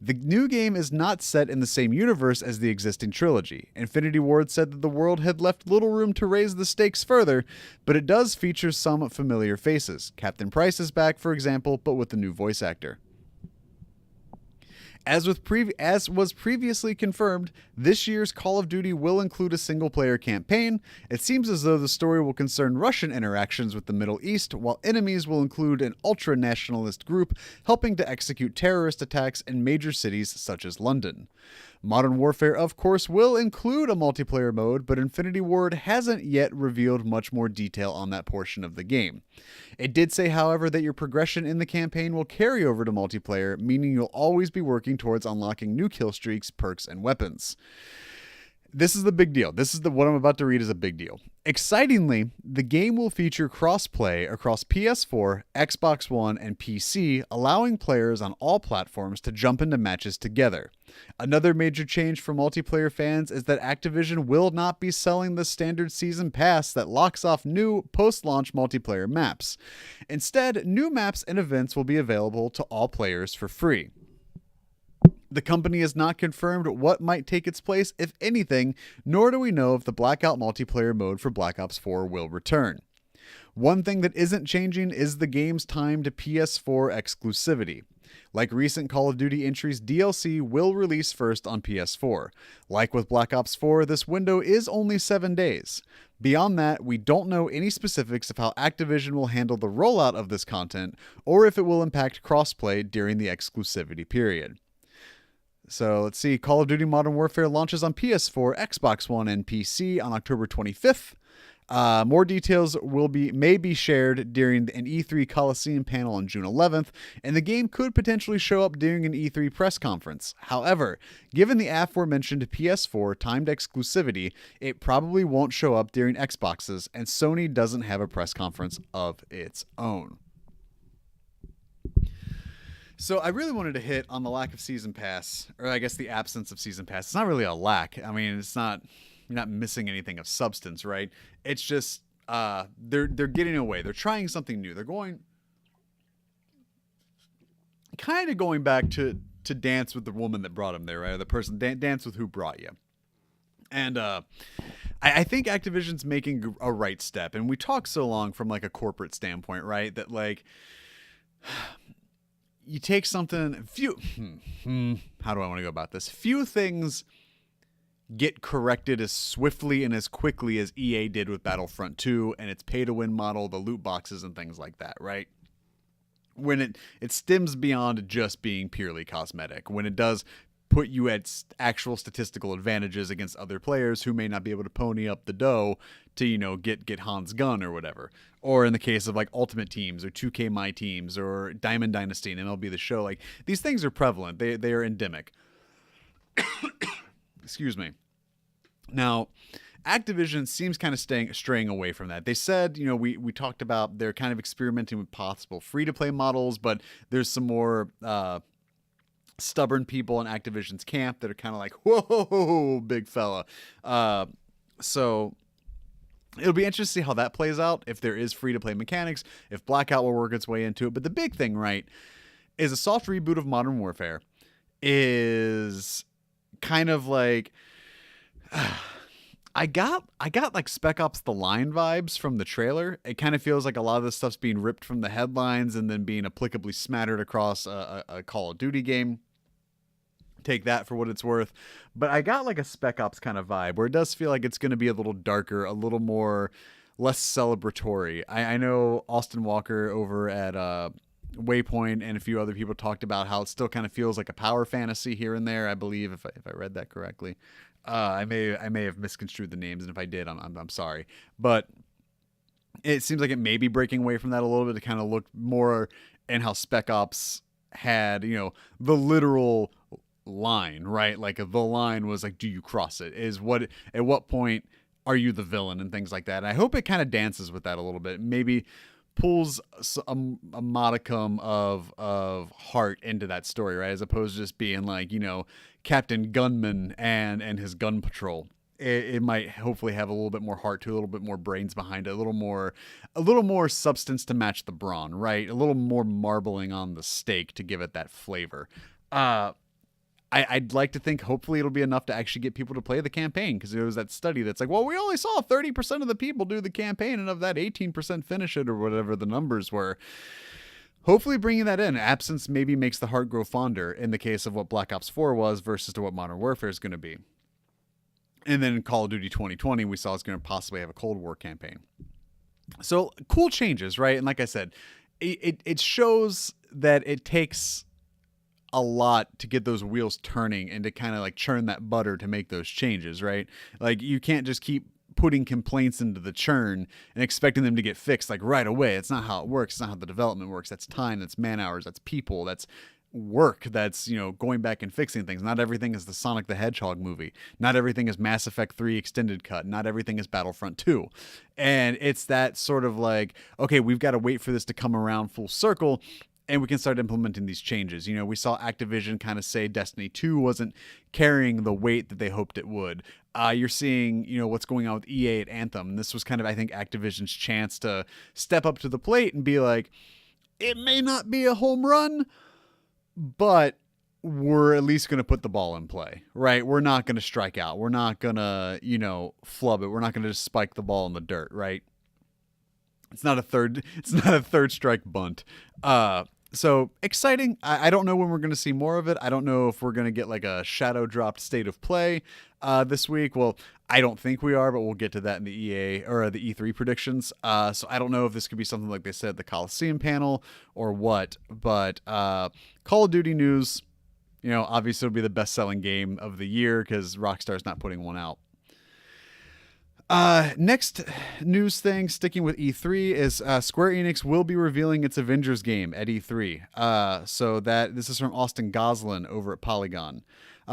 The new game is not set in the same universe as the existing trilogy. Infinity Ward said that the world had left little room to raise the stakes further, but it does feature some familiar faces. Captain Price is back, for example, but with a new voice actor. As was previously confirmed, this year's Call of Duty will include a single-player campaign. It seems as though the story will concern Russian interactions with the Middle East, while enemies will include an ultra-nationalist group helping to execute terrorist attacks in major cities such as London. Modern Warfare, of course, will include a multiplayer mode, but Infinity Ward hasn't yet revealed much more detail on that portion of the game. It did say, however, that your progression in the campaign will carry over to multiplayer, meaning you'll always be working towards unlocking new kill streaks, perks, and weapons. This is the big deal. What I'm about to read is a big deal. Excitingly, the game will feature cross-play across PS4, Xbox One, and PC, allowing players on all platforms to jump into matches together. Another major change for multiplayer fans is that Activision will not be selling the standard season pass that locks off new post-launch multiplayer maps. Instead, new maps and events will be available to all players for free. The company has not confirmed what might take its place, if anything, nor do we know if the Blackout multiplayer mode for Black Ops 4 will return. One thing that isn't changing is the game's timed PS4 exclusivity. Like recent Call of Duty entries, DLC will release first on PS4. Like with Black Ops 4, this window is only 7 days. Beyond that, we don't know any specifics of how Activision will handle the rollout of this content, or if it will impact crossplay during the exclusivity period. So let's see. Call of Duty Modern Warfare launches on PS4, Xbox One, and PC on October 25th. More details may be shared during an E3 Coliseum panel on June 11th, and the game could potentially show up during an E3 press conference. However, given the aforementioned PS4 timed exclusivity, it probably won't show up during Xboxes, and Sony doesn't have a press conference of its own. So I really wanted to hit on the lack of Season Pass, or I guess the absence of Season Pass. It's not really a lack. I mean, you're not missing anything of substance, right? It's just they're getting away. They're trying something new. They're going back to dance with the woman that brought him there, right? Or the person dance with who brought you. And I think Activision's making a right step. And we talk so long from like a corporate standpoint, right? That like you take something, how do I want to go about this? Few things get corrected as swiftly and as quickly as EA did with Battlefront 2 and its pay-to-win model, the loot boxes and things like that, right? When it stems beyond just being purely cosmetic, when it does put you at actual statistical advantages against other players who may not be able to pony up the dough to, get Hans gun or whatever. Or in the case of like Ultimate Teams or 2K My Teams or Diamond Dynasty and MLB The Show, like these things are prevalent. They are endemic. Excuse me. Now, Activision seems kind of straying away from that. They said, we talked about they're kind of experimenting with possible free-to-play models, but there's some more stubborn people in Activision's camp that are kind of like, whoa, big fella. So It'll be interesting to see how that plays out, if there is free-to-play mechanics, if Blackout will work its way into it. But the big thing, right, is a soft reboot of Modern Warfare is kind of like... I got like Spec Ops The Line vibes from the trailer. It kind of feels like a lot of this stuff's being ripped from the headlines and then being applicably smattered across a Call of Duty game. Take that for what it's worth. But I got like a Spec Ops kind of vibe where it does feel like it's going to be a little darker, a little more, less celebratory. I know Austin Walker over at Waypoint and a few other people talked about how it still kind of feels like a power fantasy here and there, I believe, if I read that correctly. I may have misconstrued the names, and if I did, I'm sorry. But it seems like it may be breaking away from that a little bit to kind of look more in how Spec Ops had, the literal line, right? Like the line was like, do you cross it? At what point are you the villain and things like that? And I hope it kind of dances with that a little bit. Maybe pulls a modicum of heart into that story, right? As opposed to just being like, Captain Gunman and his gun patrol. It might hopefully have a little bit more heart to it, a little bit more brains behind it, a little more substance to match the brawn, right? A little more marbling on the steak to give it that flavor. I'd like to think hopefully it'll be enough to actually get people to play the campaign, because there was that study that's like, well, we only saw 30% of the people do the campaign, and of that 18% finish it, or whatever the numbers were. Hopefully bringing that in. Absence maybe makes the heart grow fonder in the case of what Black Ops 4 was versus to what Modern Warfare is going to be. And then in Call of Duty 2020, we saw it's going to possibly have a Cold War campaign. So cool changes, right? And like I said, it shows that it takes a lot to get those wheels turning and to kind of like churn that butter to make those changes, right? Like you can't just keep putting complaints into the churn and expecting them to get fixed like right away. It's not how it works. It's not how the development works. That's time, that's man hours, that's people, that's work, that's going back and fixing things. Not everything is the Sonic the Hedgehog movie. Not everything is Mass Effect 3 extended cut. Not everything is Battlefront 2. And it's that sort of like, okay, we've got to wait for this to come around full circle and we can start implementing these changes. We saw Activision kind of say Destiny 2 wasn't carrying the weight that they hoped it would. You're seeing, what's going on with EA at Anthem. This was kind of, I think, Activision's chance to step up to the plate and be like, it may not be a home run, but we're at least going to put the ball in play, right? We're not going to strike out. We're not going to, flub it. We're not going to just spike the ball in the dirt, right? It's not a third strike bunt. So exciting. I don't know when we're going to see more of it. I don't know if we're going to get like a shadow dropped state of play this week. Well, I don't think we are, but we'll get to that in the EA or the E3 predictions. So I don't know if this could be something like they said, the Coliseum panel or what, but Call of Duty news, obviously it'll be the best selling game of the year because Rockstar's not putting one out. Next news thing, sticking with E3, is Square Enix will be revealing its Avengers game at E3. So this is from Austin Goslin over at Polygon.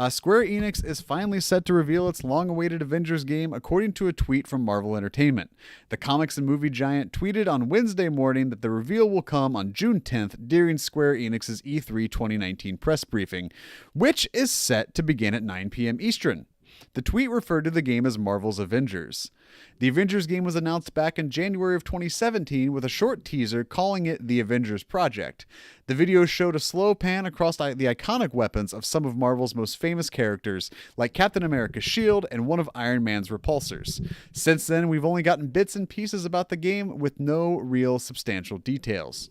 Square Enix is finally set to reveal its long-awaited Avengers game, according to a tweet from Marvel Entertainment. The comics and movie giant tweeted on Wednesday morning that the reveal will come on June 10th during Square Enix's E3 2019 press briefing, which is set to begin at 9 p.m. Eastern. The tweet referred to the game as Marvel's Avengers. The Avengers game was announced back in January of 2017 with a short teaser calling it the Avengers Project. The video showed a slow pan across the iconic weapons of some of Marvel's most famous characters, like Captain America's shield and one of Iron Man's repulsors. Since then, we've only gotten bits and pieces about the game with no real substantial details.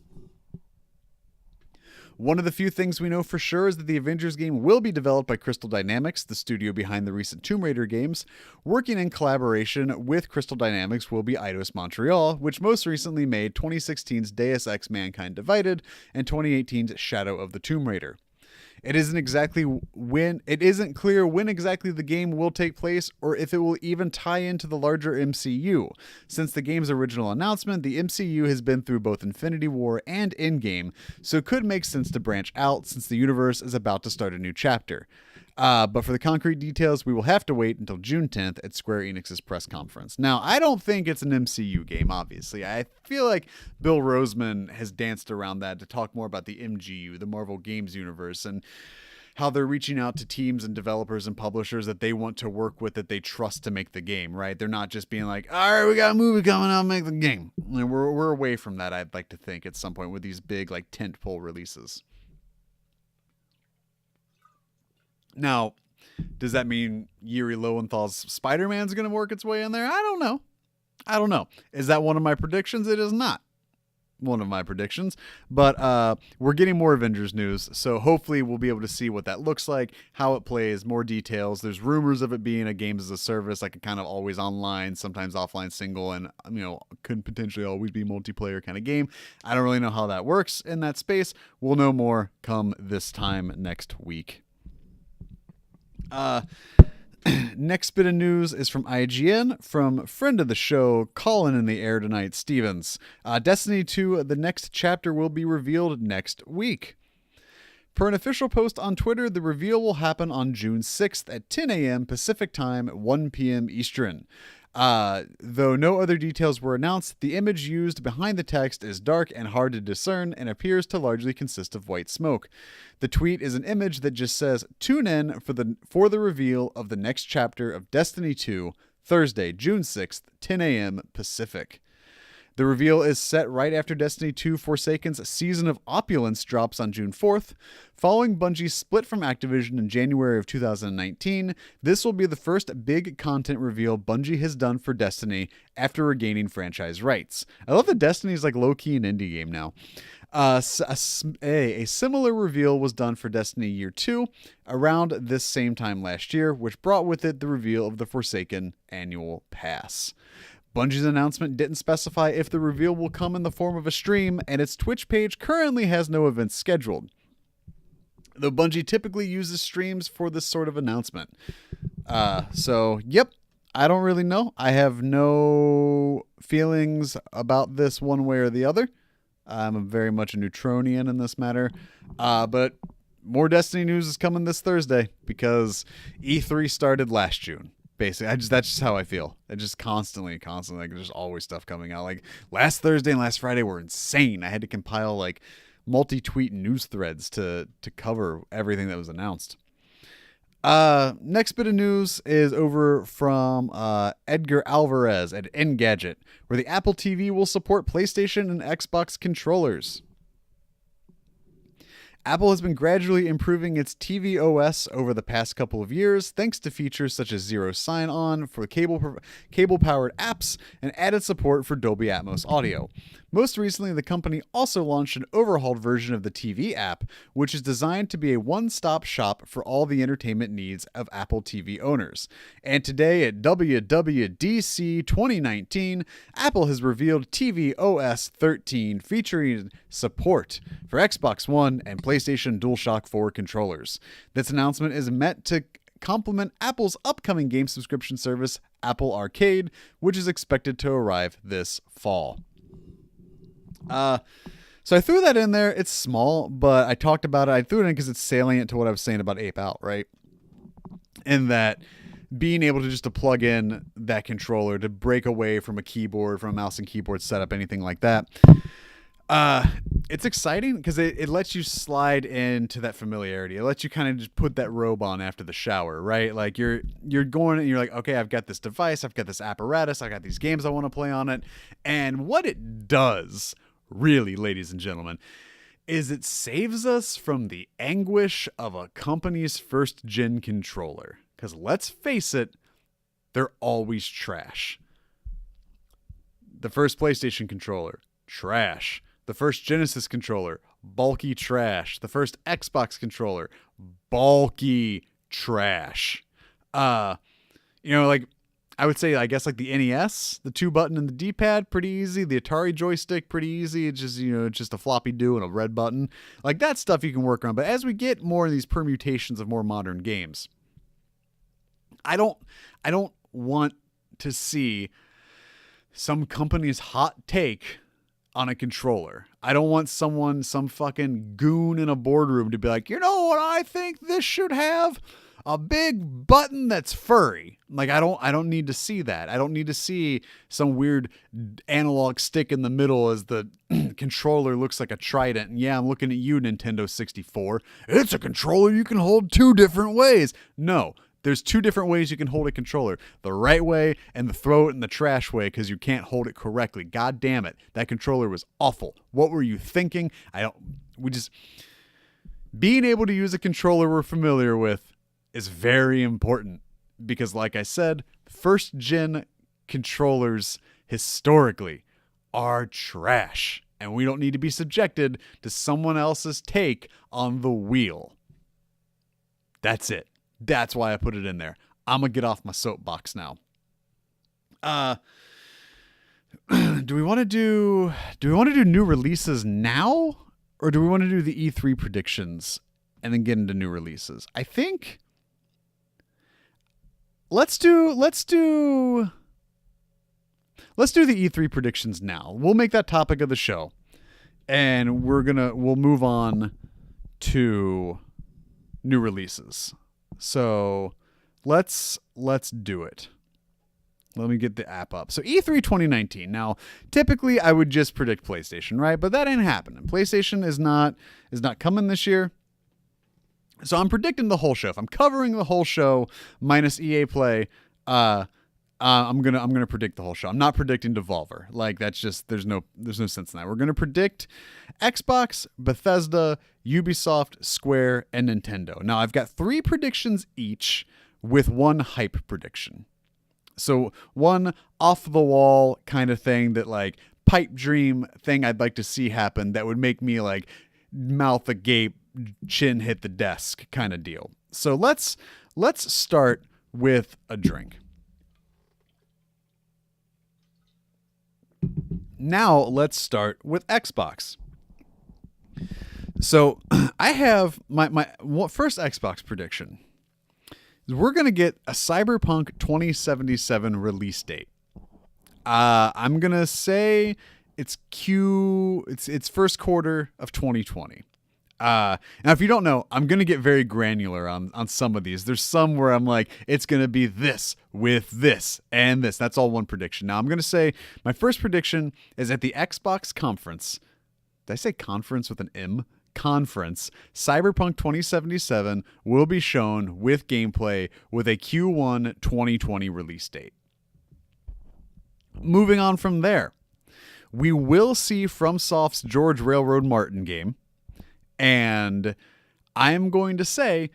One of the few things we know for sure is that the Avengers game will be developed by Crystal Dynamics, the studio behind the recent Tomb Raider games. Working in collaboration with Crystal Dynamics will be Eidos Montreal, which most recently made 2016's Deus Ex Mankind Divided and 2018's Shadow of the Tomb Raider. It isn't clear when exactly the game will take place or if it will even tie into the larger MCU. Since the game's original announcement, the MCU has been through both Infinity War and Endgame, so it could make sense to branch out since the universe is about to start a new chapter. But for the concrete details, we will have to wait until June 10th at Square Enix's press conference. Now, I don't think it's an MCU game, obviously. I feel like Bill Roseman has danced around that to talk more about the MGU, the Marvel Games Universe, and how they're reaching out to teams and developers and publishers that they want to work with, that they trust to make the game, right? They're not just being like, all right, we got a movie coming out, make the game. And we're away from that, I'd like to think, at some point with these big like tentpole releases. Now, does that mean Yuri Lowenthal's Spider-Man's going to work its way in there? I don't know. Is that one of my predictions? It is not one of my predictions, but we're getting more Avengers news, so hopefully we'll be able to see what that looks like, how it plays, more details. There's rumors of it being a games as a service, like a kind of always online, sometimes offline single, and could potentially always be multiplayer kind of game. I don't really know how that works in that space. We'll know more come this time next week. Next bit of news is from IGN, from friend of the show, Colin in the air tonight, Stevens. Destiny 2, the next chapter will be revealed next week. Per an official post on Twitter, the reveal will happen on June 6th at 10 a.m. Pacific Time, 1 p.m. Eastern. Though no other details were announced, the image used behind the text is dark and hard to discern and appears to largely consist of white smoke. The tweet is an image that just says, "Tune in for the reveal of the next chapter of Destiny 2, Thursday, June 6th, 10 a.m. Pacific." The reveal is set right after Destiny 2 Forsaken's Season of Opulence drops on June 4th. Following Bungie's split from Activision in January of 2019, this will be the first big content reveal Bungie has done for Destiny after regaining franchise rights. I love that Destiny is like low-key an indie game now. A similar reveal was done for Destiny Year 2 around this same time last year, which brought with it the reveal of the Forsaken Annual Pass. Bungie's announcement didn't specify if the reveal will come in the form of a stream, and its Twitch page currently has no events scheduled. Though Bungie typically uses streams for this sort of announcement. Yep, I don't really know. I have no feelings about this one way or the other. I'm very much a Neutronian in this matter. But more Destiny news is coming this Thursday because E3 started last June. Basically, that's just how I feel. It just constantly, like there's always stuff coming out. Like last Thursday and last Friday were insane. I had to compile like multi-tweet news threads to cover everything that was announced. Next bit of news is over from Edgar Alvarez at Engadget, where the Apple TV will support PlayStation and Xbox controllers. Apple has been gradually improving its TV OS over the past couple of years, thanks to features such as Zero Sign-On for cable-powered apps and added support for Dolby Atmos audio. Most recently, the company also launched an overhauled version of the TV app, which is designed to be a one-stop shop for all the entertainment needs of Apple TV owners. And today at WWDC 2019, Apple has revealed TV OS 13, featuring support for Xbox One and PlayStation DualShock 4 controllers. This announcement is meant to complement Apple's upcoming game subscription service, Apple Arcade, which is expected to arrive this fall. So I threw that in there. It's small, but I talked about it. I threw it in because it's salient to what I was saying about Ape Out, right? And that being able to just to plug in that controller, to break away from a keyboard, from a mouse and keyboard setup, anything like that. It's exciting because it lets you slide into that familiarity. It lets you kind of just put that robe on after the shower, right? Like you're going and you're like, okay, I've got this device, I've got this apparatus, I got these games I want to play on it. And what it does, really, ladies and gentlemen, is it saves us from the anguish of a company's first gen controller. Because let's face it, they're always trash. The first PlayStation controller, trash. The first Genesis controller, bulky trash. The first Xbox controller, bulky trash. Like I would say, I guess like the NES, the 2-button and the D-pad, pretty easy. The Atari joystick, pretty easy. It's just, it's just a floppy do and a red button. Like that stuff you can work on. But as we get more of these permutations of more modern games, I don't want to see some company's hot take on a controller. I don't want some fucking goon in a boardroom to be like, you know what I think this should have? a big button that's furry. Like I don't need to see that. I don't need to see some weird analog stick in the middle as the controller looks like a trident. And yeah, I'm looking at you, Nintendo 64. It's a controller you can hold two different ways. No. There's two different ways you can hold a controller. The right way and the throw it in the trash way because you can't hold it correctly. God damn it. That controller was awful. What were you thinking? Being able to use a controller we're familiar with is very important because, like I said, first gen controllers historically are trash and we don't need to be subjected to someone else's take on the wheel. That's it. That's why I put it in there. I'm going to get off my soapbox now. Do we want to do new releases now or do we want to do the E3 predictions and then get into new releases? I think let's do the E3 predictions now. We'll make that topic of the show and we'll move on to new releases. So let's do it. Let me get the app up. So E3 2019. Now, typically I would just predict PlayStation, right? But that ain't happening. PlayStation is not coming this year. So I'm predicting the whole show. If I'm covering the whole show minus EA Play, I'm gonna predict the whole show. I'm not predicting Devolver. Like that's just there's no sense in that. We're gonna predict Xbox, Bethesda, Ubisoft, Square, and Nintendo. Now I've got 3 predictions each with one hype prediction. So one off the wall kind of thing that like pipe dream thing I'd like to see happen that would make me like mouth agape, chin hit the desk kind of deal. So let's start with a drink. Now let's start with Xbox. So I have my first Xbox prediction. We're going to get a Cyberpunk 2077 release date. I'm going to say it's first quarter of 2020. Now, if you don't know, I'm going to get very granular on some of these. There's some where I'm like, it's going to be this with this and this. That's all one prediction. Now, I'm going to say my first prediction is at the Xbox conference. Did I say conference with an M? Conference. Cyberpunk 2077 will be shown with gameplay with a Q1 2020 release date. Moving on from there, we will see FromSoft's George Railroad Martin game. And I'm going to say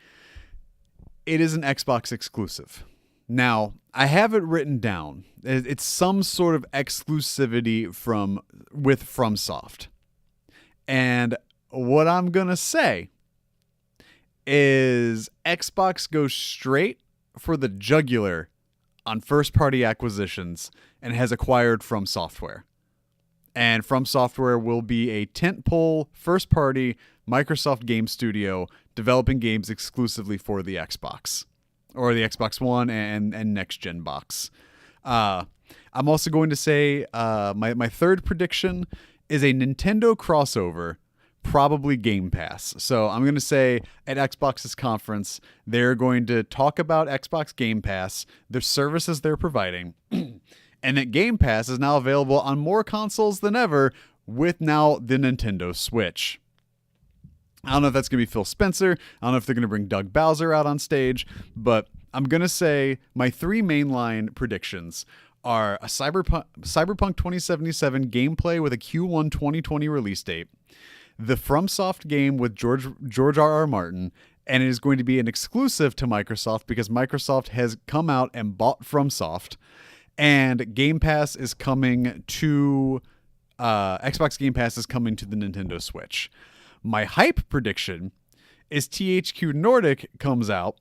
it is an Xbox exclusive. Now, I have it written down. It's some sort of exclusivity with FromSoft. And what I'm going to say is Xbox goes straight for the jugular on first-party acquisitions and has acquired From Software. And From Software will be a tentpole first-party Microsoft game studio developing games exclusively for the Xbox or the Xbox One and next-gen box. I'm also going to say my third prediction is a Nintendo crossover, probably Game Pass. So I'm going to say at Xbox's conference, they're going to talk about Xbox Game Pass, the services they're providing, and that Game Pass is now available on more consoles than ever with now the Nintendo Switch. I don't know if that's going to be Phil Spencer. I don't know if they're going to bring Doug Bowser out on stage, but I'm going to say my 3 mainline predictions are a Cyberpunk 2077 gameplay with a Q1 2020 release date, the FromSoft game with George R.R. Martin, and it is going to be an exclusive to Microsoft because Microsoft has come out and bought FromSoft, and Game Pass is coming to Xbox Game Pass is coming to the Nintendo Switch. My hype prediction is THQ Nordic comes out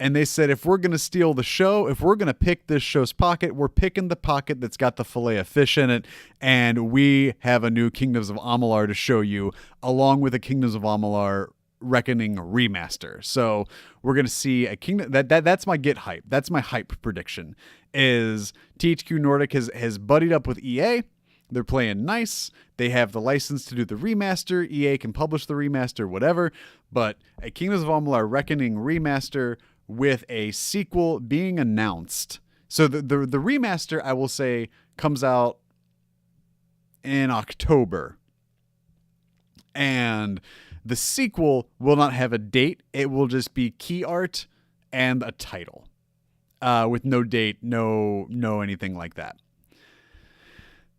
and they said, if we're going to steal the show, if we're going to pick this show's pocket, we're picking the pocket that's got the fillet of fish in it. And we have a new Kingdoms of Amalur to show you, along with a Kingdoms of Amalur Reckoning remaster. So we're going to see a kingdom that's my get hype. That's my hype prediction is THQ Nordic has buddied up with EA. They're playing nice. They have the license to do the remaster. EA can publish the remaster, whatever. But a Kingdoms of Amalur Reckoning remaster with a sequel being announced. So the remaster, I will say, comes out in October. And the sequel will not have a date. It will just be key art and a title. With no date, no anything like that.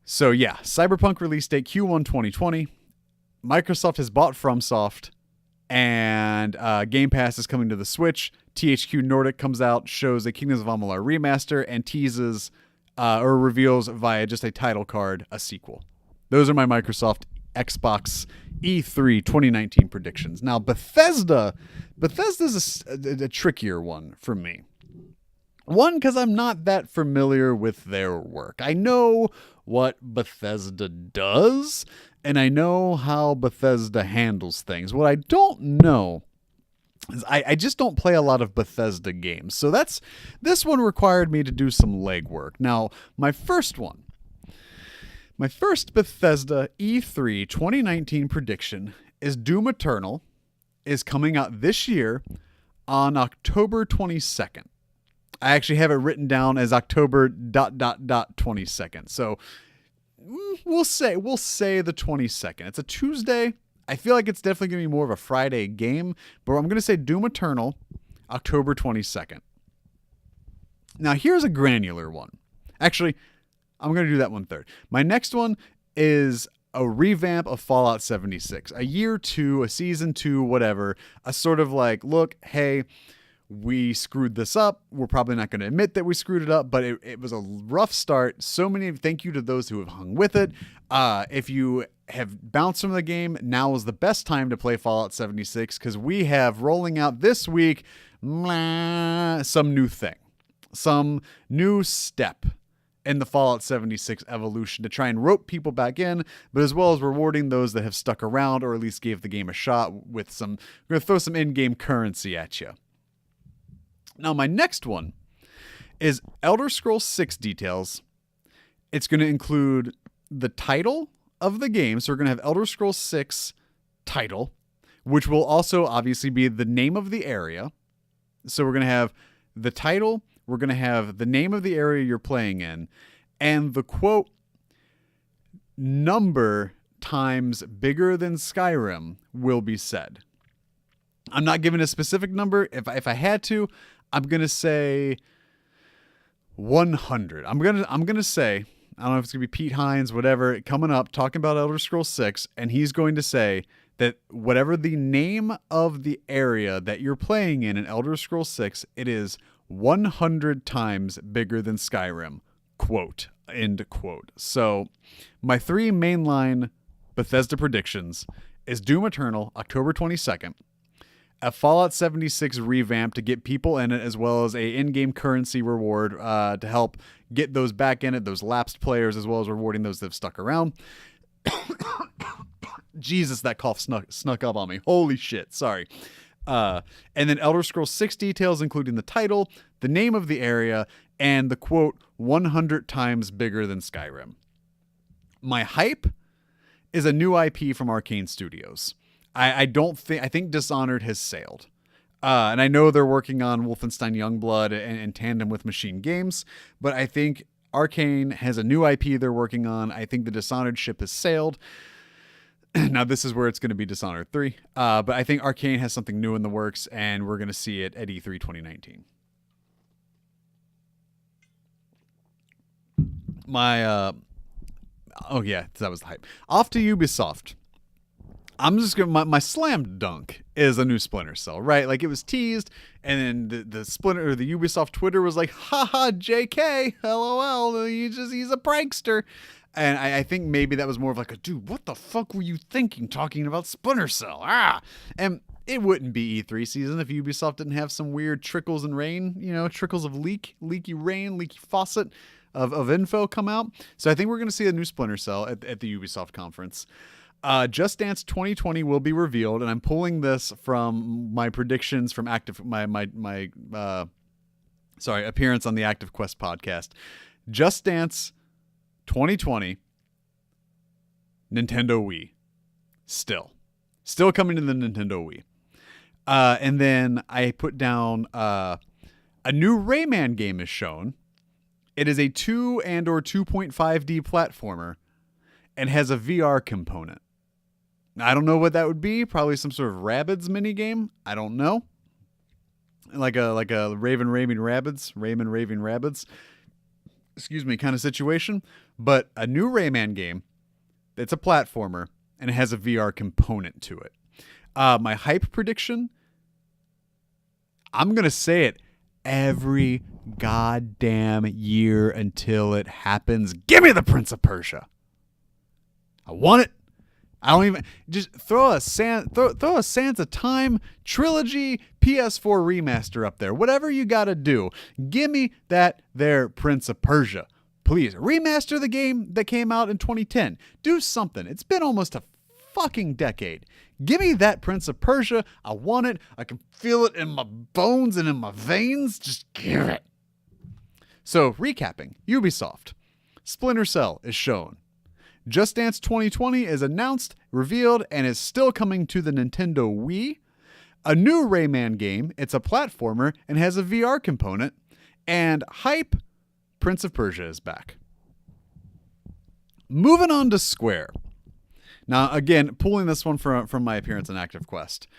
So yeah, Cyberpunk release date Q1 2020. Microsoft has bought FromSoft, and Game Pass is coming to the Switch. THQ Nordic comes out, shows a Kingdoms of Amalur remaster, and teases or reveals via just a title card a sequel. Those are my Microsoft Xbox E3 2019 predictions. Now, Bethesda's a trickier one for me. One, because I'm not that familiar with their work. I know what Bethesda does, and I know how Bethesda handles things. What I don't know is I just don't play a lot of Bethesda games. So this one required me to do some legwork. Now, my first Bethesda E3 2019 prediction is Doom Eternal is coming out this year on October 22nd. I actually have it written down as October ... 22nd. So we'll say the 22nd. It's a Tuesday. I feel like it's definitely going to be more of a Friday game, but I'm going to say Doom Eternal, October 22nd. Now, here's a granular one. Actually, I'm going to do that one third. My next one is a revamp of Fallout 76. A year 2, a season 2, whatever. A sort of like, look, hey, we screwed this up. We're probably not going to admit that we screwed it up, but it was a rough start. Thank you to those who have hung with it. If you have bounced from the game, now is the best time to play Fallout 76 because we have rolling out this week some new thing, some new step in the Fallout 76 evolution to try and rope people back in, but as well as rewarding those that have stuck around or at least gave the game a shot with we're going to throw some in-game currency at you. Now, my next one is Elder Scrolls 6 details. It's going to include the title of the game. So we're going to have Elder Scrolls 6 title, which will also obviously be the name of the area. So we're going to have the title. We're going to have the name of the area you're playing in. And the quote, number times bigger than Skyrim will be said. I'm not giving a specific number. If I had to, I'm going to say 100. I'm going to say, I don't know if it's going to be Pete Hines, whatever, coming up, talking about Elder Scrolls 6, and he's going to say that whatever the name of the area that you're playing in Elder Scrolls 6, it is 100 times bigger than Skyrim, quote, end quote. So my 3 mainline Bethesda predictions is Doom Eternal, October 22nd, a Fallout 76 revamp to get people in it, as well as a in-game currency reward to help get those back in it, those lapsed players, as well as rewarding those that have stuck around. Jesus, that cough snuck up on me. Holy shit, sorry. And then Elder Scrolls 6 details, including the title, the name of the area, and the quote, 100 times bigger than Skyrim. My hype is a new IP from Arcane Studios. I think Dishonored has sailed. And I know they're working on Wolfenstein Youngblood in tandem with Machine Games, but I think Arcane has a new IP they're working on. I think the Dishonored ship has sailed. Now, this is where it's going to be Dishonored 3. But I think Arcane has something new in the works, and we're going to see it at E3 2019. That was the hype. Off to Ubisoft. I'm just going to, my slam dunk is a new Splinter Cell, right? Like, it was teased, and then the Ubisoft Twitter was like, haha, JK, LOL, he's a prankster. And I think maybe that was more of like dude, what the fuck were you thinking talking about Splinter Cell? And it wouldn't be E3 season if Ubisoft didn't have some weird trickles and rain, trickles of leaky rain, leaky faucet of info come out. So I think we're going to see a new Splinter Cell at the Ubisoft conference. Just Dance 2020 will be revealed, and I'm pulling this from my predictions from my appearance on the Active Quest podcast. Just Dance 2020, Nintendo Wii. Still coming to the Nintendo Wii. And then I put down a new Rayman game is shown. It is a 2 and or 2.5D platformer and has a VR component. I don't know what that would be. Probably some sort of Rabbids minigame. I don't know. Like a Raven raving Rabbids. Excuse me, kind of situation. But a new Rayman game. It's a platformer and it has a VR component to it. My hype prediction. I'm gonna say it every goddamn year until it happens. Give me the Prince of Persia. I want it. I don't even just throw a Sands of Time trilogy PS4 remaster up there. Whatever you got to do, give me that there Prince of Persia. Please remaster the game that came out in 2010. Do something. It's been almost a fucking decade. Give me that Prince of Persia. I want it. I can feel it in my bones and in my veins. Just give it. So, recapping. Ubisoft. Splinter Cell is shown. Just Dance 2020 is announced, revealed, and is still coming to the Nintendo Wii. A new Rayman game. It's a platformer and has a VR component. And hype, Prince of Persia is back. Moving on to Square. Now, again, pulling this one from my appearance in Active Quest.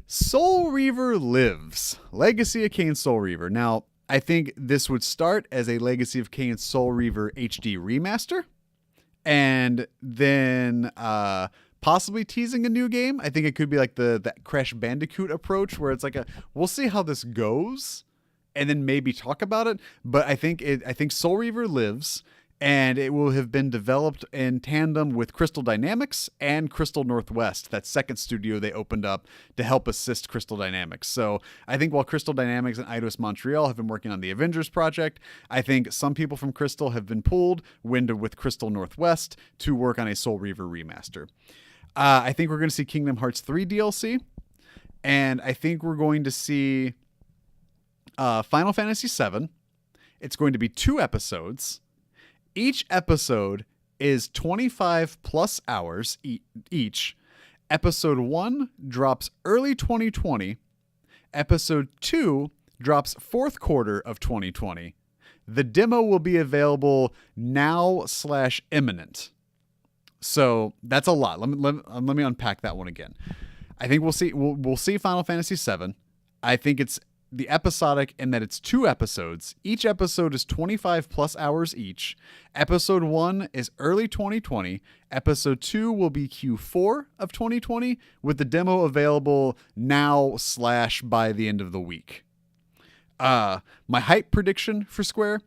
Soul Reaver Lives. Legacy of Kain Soul Reaver. Now, I think this would start as a Legacy of Kain Soul Reaver HD remaster. And then possibly teasing a new game. I think it could be like the Crash Bandicoot approach where it's like we'll see how this goes and then maybe talk about it. But I think Soul Reaver Lives, and it will have been developed in tandem with Crystal Dynamics and Crystal Northwest, that second studio they opened up to help assist Crystal Dynamics. So I think while Crystal Dynamics and Eidos Montreal have been working on the Avengers project, I think some people from Crystal have been pulled with Crystal Northwest to work on a Soul Reaver remaster. I think we're going to see Kingdom Hearts 3 DLC, and I think we're going to see Final Fantasy VII. It's going to be 2 episodes. Each episode is 25 plus hours each. Episode 1 drops early 2020. Episode 2 drops fourth quarter of 2020. The demo will be available now/imminent. So that's a lot. Let me unpack that one again. I think we'll see Final Fantasy VII. I think it's the episodic in that it's 2 episodes. Each episode is 25 plus hours each. Episode 1 is early 2020. Episode 2 will be Q4 of 2020 with the demo available now/by the end of the week. My hype prediction for Square,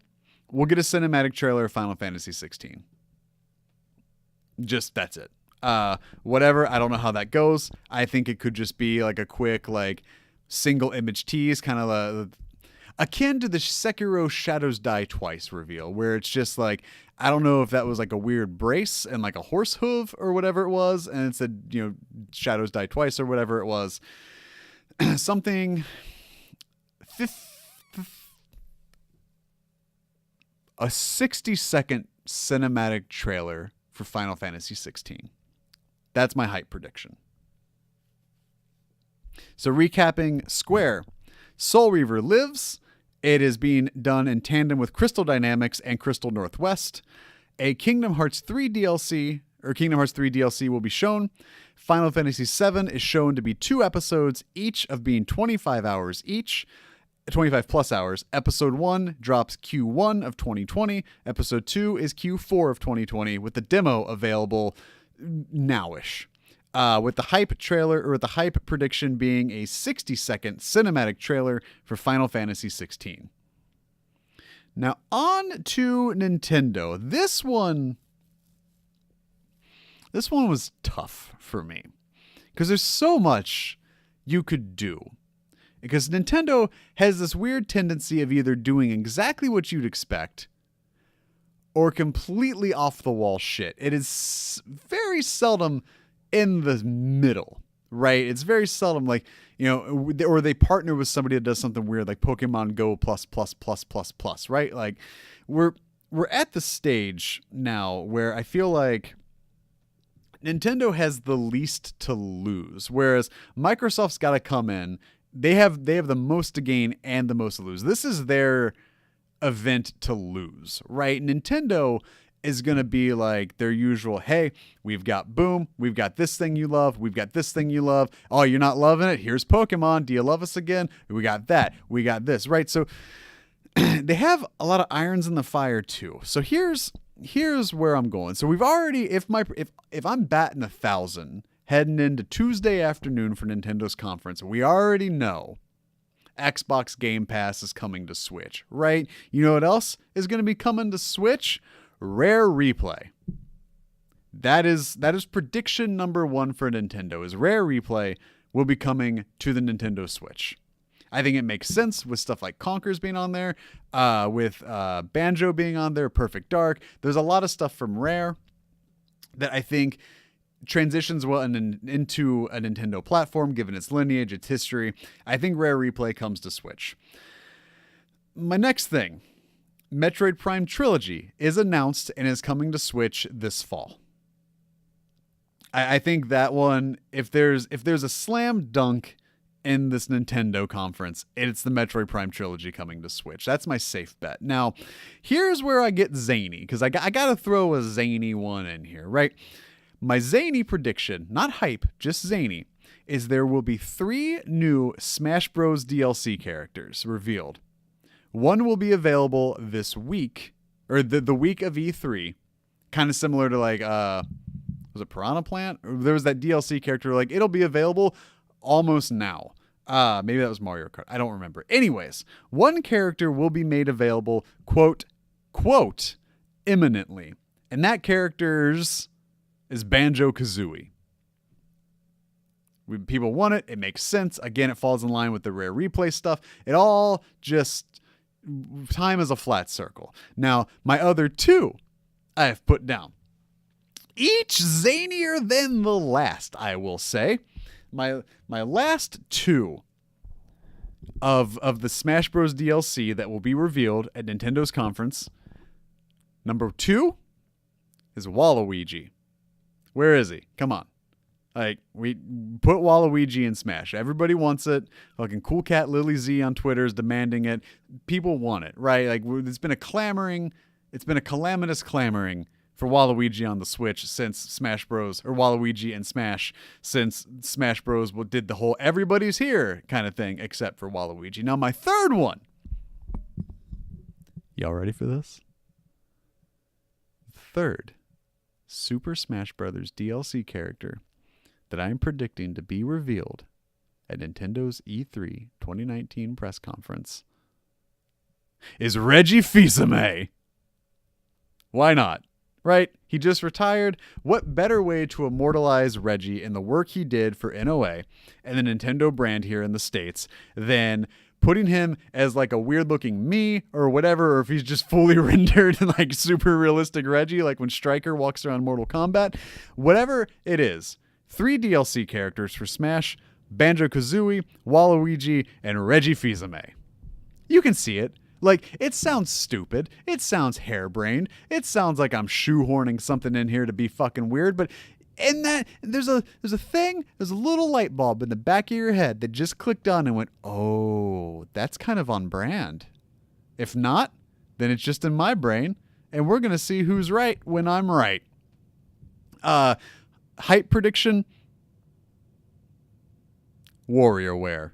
we'll get a cinematic trailer of Final Fantasy 16. Just that's it. Whatever, I don't know how that goes. I think it could just be like a quick single image tease, kind of akin to the Sekiro Shadows Die Twice reveal, where it's just I don't know if that was a weird brace and a horse hoof or whatever it was, and it said, Shadows Die Twice or whatever it was. Something. A 60-second cinematic trailer for Final Fantasy 16. That's my hype prediction. So recapping Square, Soul Reaver Lives. It is being done in tandem with Crystal Dynamics and Crystal Northwest. A Kingdom Hearts 3 DLC will be shown. Final Fantasy VII is shown to be 2 episodes, each of being 25 hours each. 25 plus hours. Episode 1 drops Q1 of 2020. Episode 2 is Q4 of 2020 with the demo available nowish. With the hype trailer, or the hype prediction being a 60-second cinematic trailer for Final Fantasy 16. Now on to Nintendo. This one was tough for me because there's so much you could do. Because Nintendo has this weird tendency of either doing exactly what you'd expect or completely off the wall shit. It is very seldom in the middle, right? It's very seldom or they partner with somebody that does something weird like Pokemon Go ++++++, right? We're at the stage now where I feel like Nintendo has the least to lose, whereas Microsoft's got to come in. They have the most to gain and the most to lose. This is their event to lose, right? Nintendo is going to be like their usual, hey, we've got Boom, we've got this thing you love, we've got this thing you love. Oh, you're not loving it? Here's Pokemon. Do you love us again? We got that. We got this, right? So they have a lot of irons in the fire too. So here's where I'm going. So we've already, if I'm batting 1,000 heading into Tuesday afternoon for Nintendo's conference, we already know Xbox Game Pass is coming to Switch, right? You know what else is going to be coming to Switch? Rare Replay. That is prediction number 1 for Nintendo, is Rare Replay will be coming to the Nintendo Switch. I think it makes sense with stuff like Conker's being on there, with Banjo being on there, Perfect Dark. There's a lot of stuff from Rare that I think transitions well into a Nintendo platform, given its lineage, its history. I think Rare Replay comes to Switch. My next thing, Metroid Prime Trilogy is announced and is coming to Switch this fall. I think that one, if there's a slam dunk in this Nintendo conference, it's the Metroid Prime Trilogy coming to Switch. That's my safe bet. Now, here's where I get zany, because I got to throw a zany one in here, right? My zany prediction, not hype, just zany, is there will be 3 new Smash Bros. DLC characters revealed. One will be available this week, or the week of E3, kind of similar to like, was it Piranha Plant? Or there was that DLC character, like, it'll be available almost now. Maybe that was Mario Kart. I don't remember. Anyways, one character will be made available, quote, imminently. And that character's is Banjo-Kazooie. People want it. It makes sense. Again, it falls in line with the Rare Replay stuff. It all just, time is a flat circle. Now, my other 2 I have put down. Each zanier than the last, I will say. My last 2 of the Smash Bros. DLC that will be revealed at Nintendo's conference. Number 2 is Waluigi. Where is he? Come on. Like, we put Waluigi in Smash. Everybody wants it. Fucking Cool Cat Lily Z on Twitter is demanding it. People want it, right? Like, it's been a calamitous clamoring for Waluigi on the Switch since Smash Bros. Or Waluigi and Smash since Smash Bros. Did the whole everybody's here kind of thing, except for Waluigi. Now, my third one. Y'all ready for this? Third Super Smash Bros. DLC character that I am predicting to be revealed at Nintendo's E3 2019 press conference is Reggie Fils-Aimé. Why not? Right? He just retired. What better way to immortalize Reggie in the work he did for NOA and the Nintendo brand here in the States than putting him as like a weird looking me or whatever, or if he's just fully rendered like super realistic Reggie, like when Stryker walks around Mortal Kombat, whatever it is. 3 DLC characters for Smash: Banjo-Kazooie, Waluigi, and Reggie Fils-Aimé. You can see it. Like, it sounds stupid. It sounds harebrained. It sounds like I'm shoehorning something in here to be fucking weird, but in that, there's a little light bulb in the back of your head that just clicked on and went, oh, that's kind of on brand. If not, then it's just in my brain, and we're going to see who's right when I'm right. Hype prediction, WarioWare.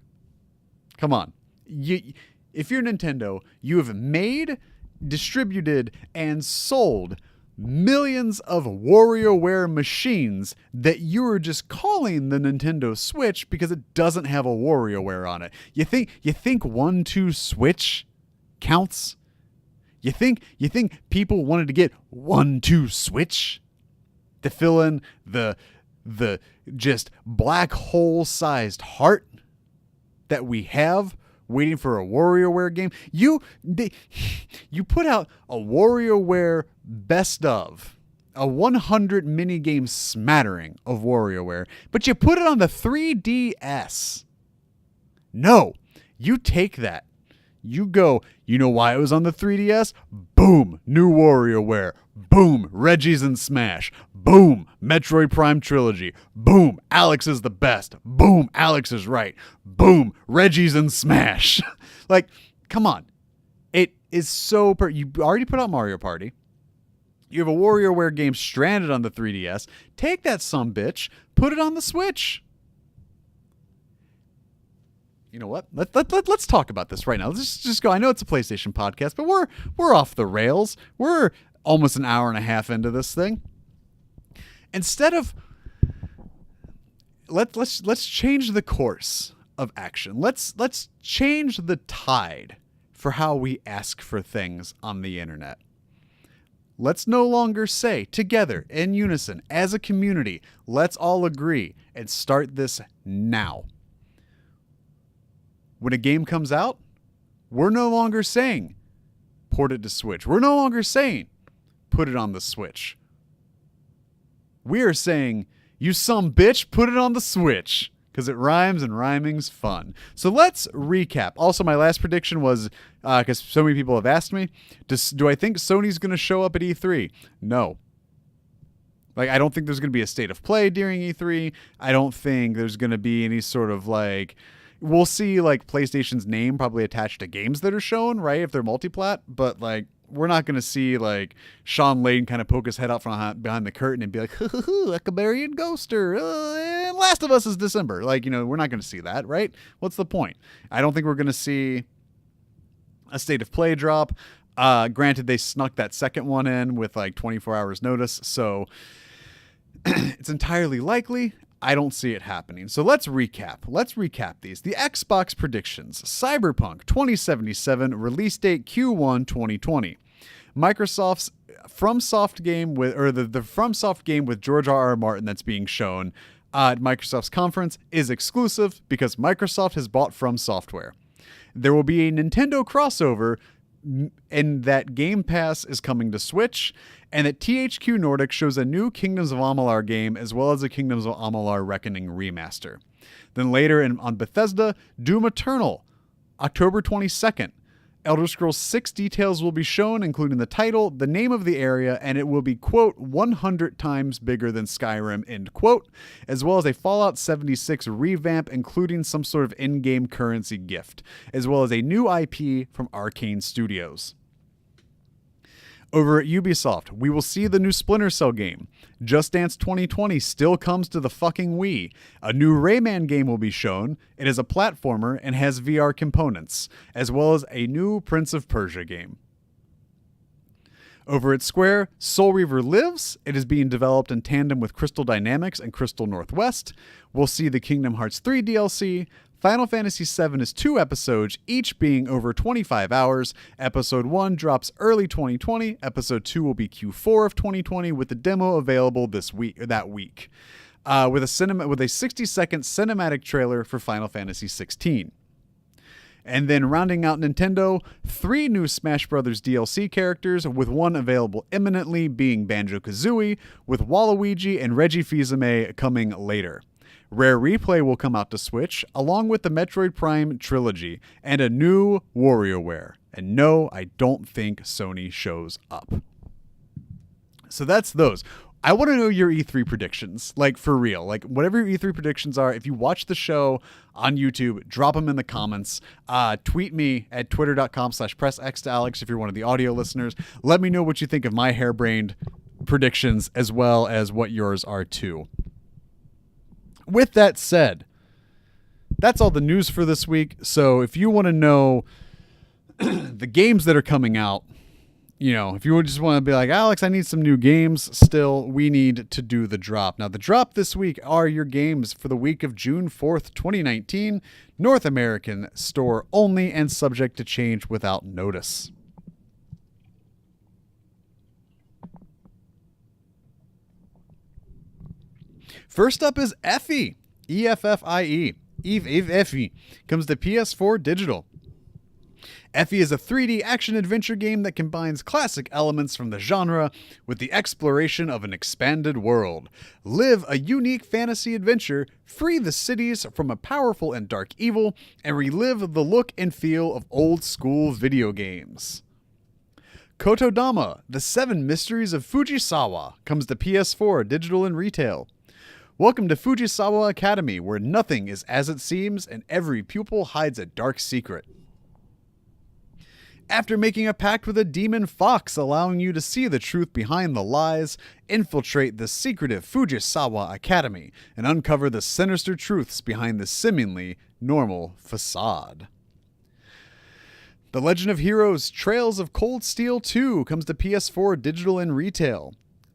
Come on. If you're Nintendo, you have made, distributed, and sold millions of WarioWare machines that you are just calling the Nintendo Switch because it doesn't have a WarioWare on it. You think 1-2 Switch counts? You think people wanted to get 1-2 Switch to fill in the just black hole sized heart that we have waiting for a WarioWare game? You put out a WarioWare best of, a 100 minigame smattering of WarioWare, but you put it on the 3DS. No, you take that. You go, you know why it was on the 3DS? Boom, new WarioWare. Boom, Reggie's in Smash. Boom, Metroid Prime Trilogy. Boom, Alex is the best. Boom, Alex is right. Boom, Reggie's in Smash. Like, come on. It is so... You already put out Mario Party. You have a WarioWare game stranded on the 3DS. Take that sumbitch, put it on the Switch. You know what? Let's talk about this right now. Let's just go. I know it's a PlayStation podcast, but we're off the rails. We're almost an hour and a half into this thing. Instead of let's change the course of action. Let's change the tide for how we ask for things on the internet. Let's no longer say together in unison as a community, let's all agree and start this now. When a game comes out, we're no longer saying port it to Switch. We're no longer saying put it on the Switch. We are saying, you some bitch, put it on the Switch. Because it rhymes and rhyming's fun. So let's recap. Also, my last prediction was, because so many people have asked me, do I think Sony's going to show up at E3? No. Like, I don't think there's going to be a state of play during E3. I don't think there's going to be any sort of like... We'll see like PlayStation's name probably attached to games that are shown, right? If they're multiplat, but like we're not going to see like Sean Layden kind of poke his head out from behind the curtain and be like, Echabarian Ghoster, and Last of Us is December. Like, we're not going to see that, right? What's the point? I don't think we're going to see a state of play drop. Granted, they snuck that second one in with like 24 hours notice, so it's entirely likely. I don't see it happening. So let's recap. Let's recap these. The Xbox predictions. Cyberpunk 2077 release date Q1 2020. Microsoft's FromSoft game with the FromSoft game with George R.R. Martin that's being shown at Microsoft's conference is exclusive because Microsoft has bought From Software. There will be a Nintendo crossover, and that Game Pass is coming to Switch, and that THQ Nordic shows a new Kingdoms of Amalur game as well as a Kingdoms of Amalur Reckoning remaster. Then later on Bethesda, Doom Eternal, October 22nd. Elder Scrolls 6 details will be shown, including the title, the name of the area, and it will be, quote, 100 times bigger than Skyrim, end quote, as well as a Fallout 76 revamp, including some sort of in-game currency gift, as well as a new IP from Arcane Studios. Over at Ubisoft, we will see the new Splinter Cell game. Just Dance 2020 still comes to the fucking Wii. A new Rayman game will be shown. It is a platformer and has VR components, as well as a new Prince of Persia game. Over at Square, Soul Reaver lives. It is being developed in tandem with Crystal Dynamics and Crystal Northwest. We'll see the Kingdom Hearts 3 DLC. Final Fantasy VII is 2 episodes, each being over 25 hours. Episode 1 drops early 2020. Episode 2 will be Q4 of 2020, with the demo available that week. With a 60-second cinematic trailer for Final Fantasy XVI. And then rounding out Nintendo, 3 new Smash Bros. DLC characters, with one available imminently, being Banjo-Kazooie, with Waluigi and Reggie Fils-Aimé coming later. Rare Replay will come out to Switch, along with the Metroid Prime trilogy, and a new WarioWare. And no, I don't think Sony shows up. So that's those. I want to know your E3 predictions, like for real. Like whatever your E3 predictions are, if you watch the show on YouTube, drop them in the comments. Tweet me at twitter.com/pressxtoalex if you're one of the audio listeners. Let me know what you think of my harebrained predictions as well as what yours are too. With that said, that's all the news for this week. So if you want to know the games that are coming out, if you just want to be like, Alex, I need some new games still, we need to do the drop. Now, the drop this week are your games for the week of June 4th, 2019, North American store only and subject to change without notice. First up is Effie, EFFIE. Effie comes to PS4 digital. Effie is a 3D action-adventure game that combines classic elements from the genre with the exploration of an expanded world. Live a unique fantasy adventure, free the cities from a powerful and dark evil, and relive the look and feel of old-school video games. Kotodama, The 7 Mysteries of Fujisawa, comes to PS4, digital and retail. Welcome to Fujisawa Academy, where nothing is as it seems and every pupil hides a dark secret. After making a pact with a demon fox allowing you to see the truth behind the lies, infiltrate the secretive Fujisawa Academy and uncover the sinister truths behind the seemingly normal facade. The Legend of Heroes Trails of Cold Steel 2 comes to PS4 digital and retail.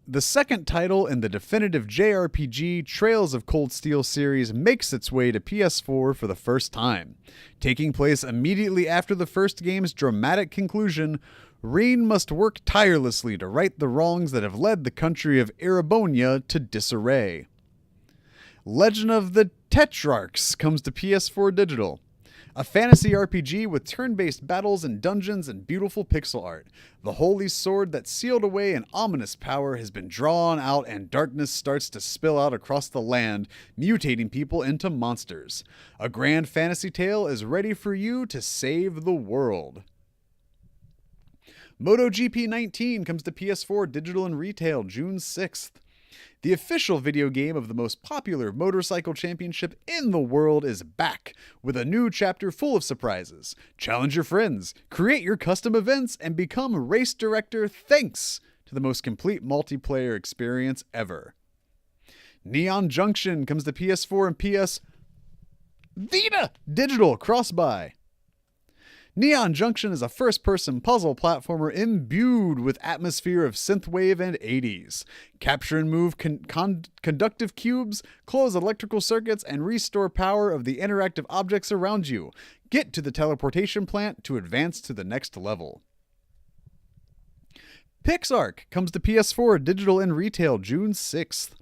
The second title in the definitive JRPG Trails of Cold Steel series makes its way to PS4 for the first time. Taking place immediately after the first game's dramatic conclusion, Rin must work tirelessly to right the wrongs that have led the country of Erebonia to disarray. Legend of the Tetrarchs comes to PS4 digital. A fantasy RPG with turn-based battles and dungeons and beautiful pixel art. The holy sword that sealed away an ominous power has been drawn out and darkness starts to spill out across the land, mutating people into monsters. A grand fantasy tale is ready for you to save the world. MotoGP 19 comes to PS4 digital and retail June 6th. The official video game of the most popular motorcycle championship in the world is back, with a new chapter full of surprises. Challenge your friends, create your custom events, and become a race director thanks to the most complete multiplayer experience ever. Neon Junction comes to PS4 and PS Vita digital cross-buy. Neon Junction is a first-person puzzle platformer imbued with atmosphere of synthwave and 80s. Capture and move conductive cubes, close electrical circuits, and restore power of the interactive objects around you. Get to the teleportation plant to advance to the next level. PixARK comes to PS4 digital and retail June 6th.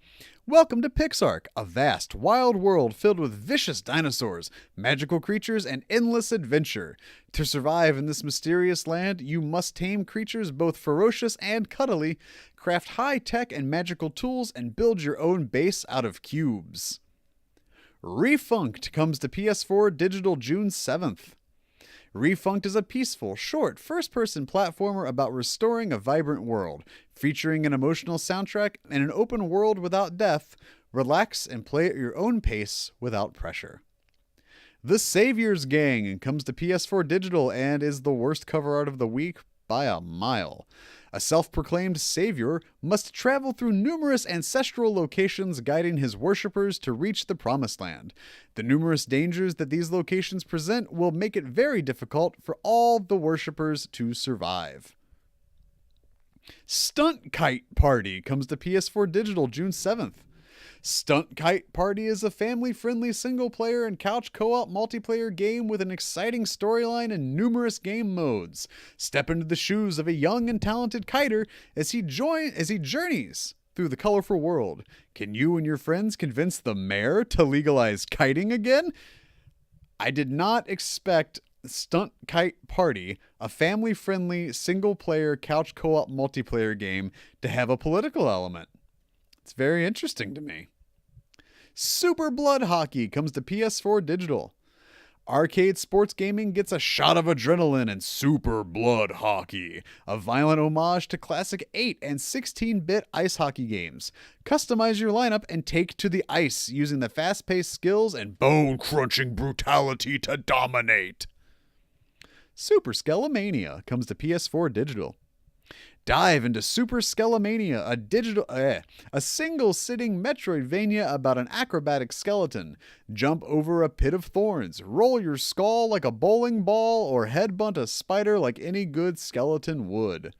Welcome to PixARK, a vast, wild world filled with vicious dinosaurs, magical creatures, and endless adventure. To survive in this mysterious land, you must tame creatures both ferocious and cuddly, craft high-tech and magical tools, and build your own base out of cubes. Refunked comes to PS4 digital June 7th. Refunked is a peaceful, short, first-person platformer about restoring a vibrant world. Featuring an emotional soundtrack and an open world without death, relax and play at your own pace without pressure. The Saviors Gang comes to PS4 digital and is the worst cover art of the week by a mile. A self-proclaimed savior must travel through numerous ancestral locations guiding his worshippers to reach the promised land. The numerous dangers that these locations present will make it very difficult for all the worshippers to survive. Stunt Kite Party comes to PS4 digital June 7th. Stunt Kite Party is a family-friendly single-player and couch co-op multiplayer game with an exciting storyline and numerous game modes. Step into the shoes of a young and talented kiter as he journeys through the colorful world. Can you and your friends convince the mayor to legalize kiting again? I did not expect Stunt Kite Party, a family-friendly single-player couch co-op multiplayer game, to have a political element. It's very interesting to me. Super Blood Hockey comes to PS4 digital. Arcade sports gaming gets a shot of adrenaline in Super Blood Hockey, a violent homage to classic 8 and 16-bit ice hockey games. Customize your lineup and take to the ice using the fast-paced skills and bone-crunching brutality to dominate. Super Skelomania comes to PS4 digital. Dive into Super Skelomania, a single-sitting Metroidvania about an acrobatic skeleton. Jump over a pit of thorns, roll your skull like a bowling ball, or headbutt a spider like any good skeleton would.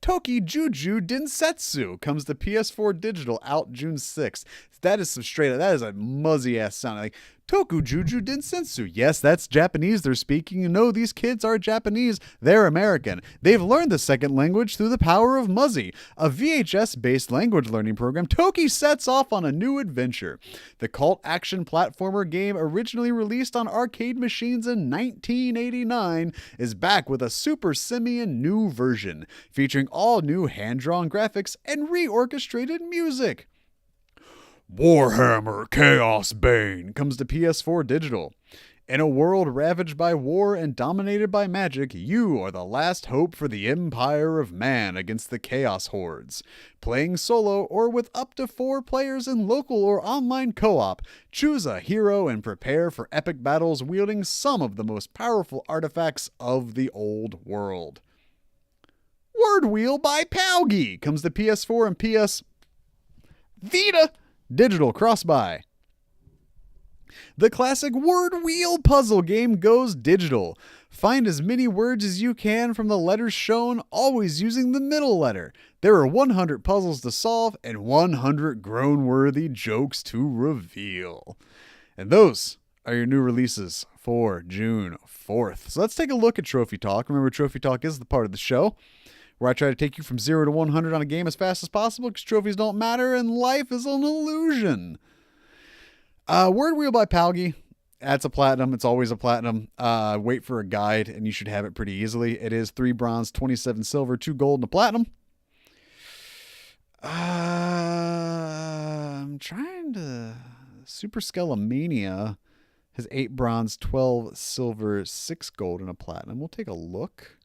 Toki Juju Densetsu comes to PS4 digital out June 6th. That is a muzzy-ass sound. Like, Tokujuju Densetsu. Yes, that's Japanese they're speaking. You know, these kids are Japanese. They're American. They've learned the second language through the power of Muzzy, a VHS-based language learning program. Toki sets off on a new adventure. The cult action platformer game, originally released on arcade machines in 1989, is back with a super simian new version, featuring all new hand-drawn graphics and reorchestrated music. Warhammer Chaos Bane comes to PS4 Digital. In a world ravaged by war and dominated by magic, you are the last hope for the Empire of Man against the Chaos Hordes. Playing solo or with up to 4 players in local or online co-op, choose a hero and prepare for epic battles wielding some of the most powerful artifacts of the old world. Word Wheel by Palgi comes to PS4 and PS Vita Digital cross-buy. The classic word wheel puzzle game goes digital. Find as many words as you can from the letters shown, always using the middle letter. There are 100 puzzles to solve and 100 groan-worthy jokes to reveal. And those are your new releases for June 4th. So let's take a look at Trophy Talk. Remember, Trophy Talk is the part of the show where I try to take you from 0 to 100 on a game as fast as possible because trophies don't matter and life is an illusion. Word Wheel by Palgi. That's a platinum. It's always a platinum. Wait for a guide and you should have it pretty easily. It is 3 bronze, 27 silver, 2 gold, and a platinum. I'm trying to... Super Skelemania has 8 bronze, 12 silver, 6 gold, and a platinum. We'll take a look.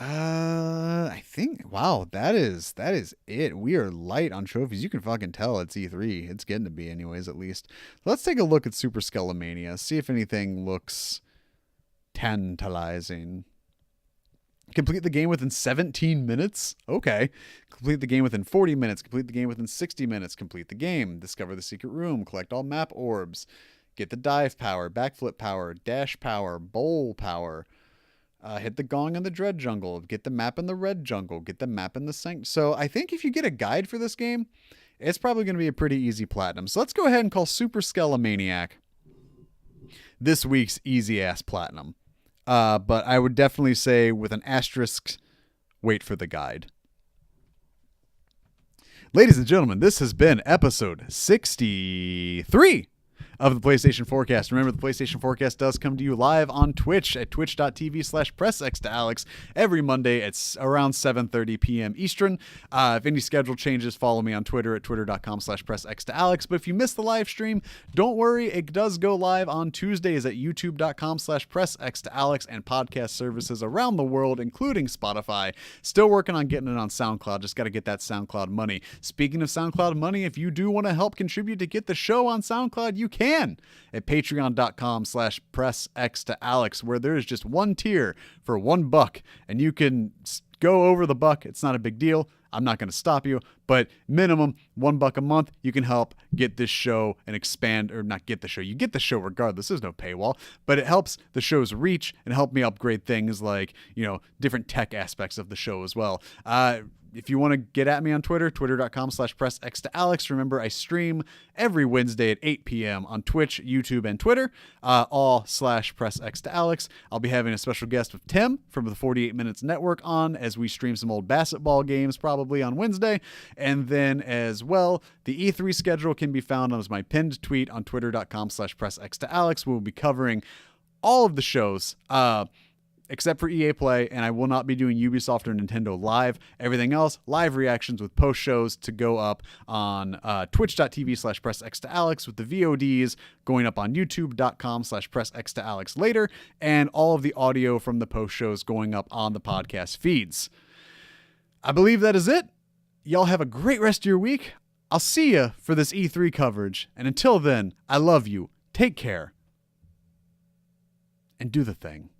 I think, wow, that is it. We are light on trophies. You can fucking tell it's E3. It's getting to be anyways, at least. Let's take a look at Super Skelemania. See if anything looks tantalizing. Complete the game within 17 minutes? Okay. Complete the game within 40 minutes. Complete the game within 60 minutes. Complete the game. Discover the secret room. Collect all map orbs. Get the dive power, backflip power, dash power, bowl power. Hit the gong in the dread jungle. Get the map in the red jungle. Get the map in the sanct. So I think if you get a guide for this game, it's probably going to be a pretty easy platinum. So let's go ahead and call Super Skelemaniac this week's easy-ass platinum. But I would definitely say with an asterisk, wait for the guide. Ladies and gentlemen, this has been episode 63 of the PlayStation Forecast. Remember, the PlayStation Forecast does come to you live on Twitch at twitch.tv/PressXToAlex every Monday at around 7:30 p.m. Eastern. If any schedule changes, follow me on Twitter at twitter.com/PressXToAlex. But if you missed the live stream, don't worry. It does go live on Tuesdays at youtube.com/PressXToAlex and podcast services around the world, including Spotify. Still working on getting it on SoundCloud. Just got to get that SoundCloud money. Speaking of SoundCloud money, if you do want to help contribute to get the show on SoundCloud, you can at patreon.com/PressXToAlex, where there is just one tier for $1 and you can go over the buck. It's not a big deal. I'm not going to stop you, but minimum $1 a month, you can help get this show and expand, or not get the show. You get the show regardless. There's no paywall, but it helps the show's reach and help me upgrade things like, different tech aspects of the show as well. If you want to get at me on Twitter, twitter.com/PressXToAlex. Remember, I stream every Wednesday at 8 p.m. on Twitch, YouTube, and Twitter, all /PressXToAlex. I'll be having a special guest with Tim from the 48 Minutes Network on as we stream some old basketball games probably on Wednesday. And then as well, the E3 schedule can be found as my pinned tweet on twitter.com/PressXToAlex. We'll be covering all of the shows, except for EA Play, and I will not be doing Ubisoft or Nintendo live. Everything else, live reactions with post shows to go up on twitch.tv/PressXToAlex, with the VODs going up on youtube.com/PressXToAlex later, and all of the audio from the post shows going up on the podcast feeds. I believe that is it. Y'all have a great rest of your week. I'll see you for this E3 coverage, and until then, I love you. Take care. And do the thing.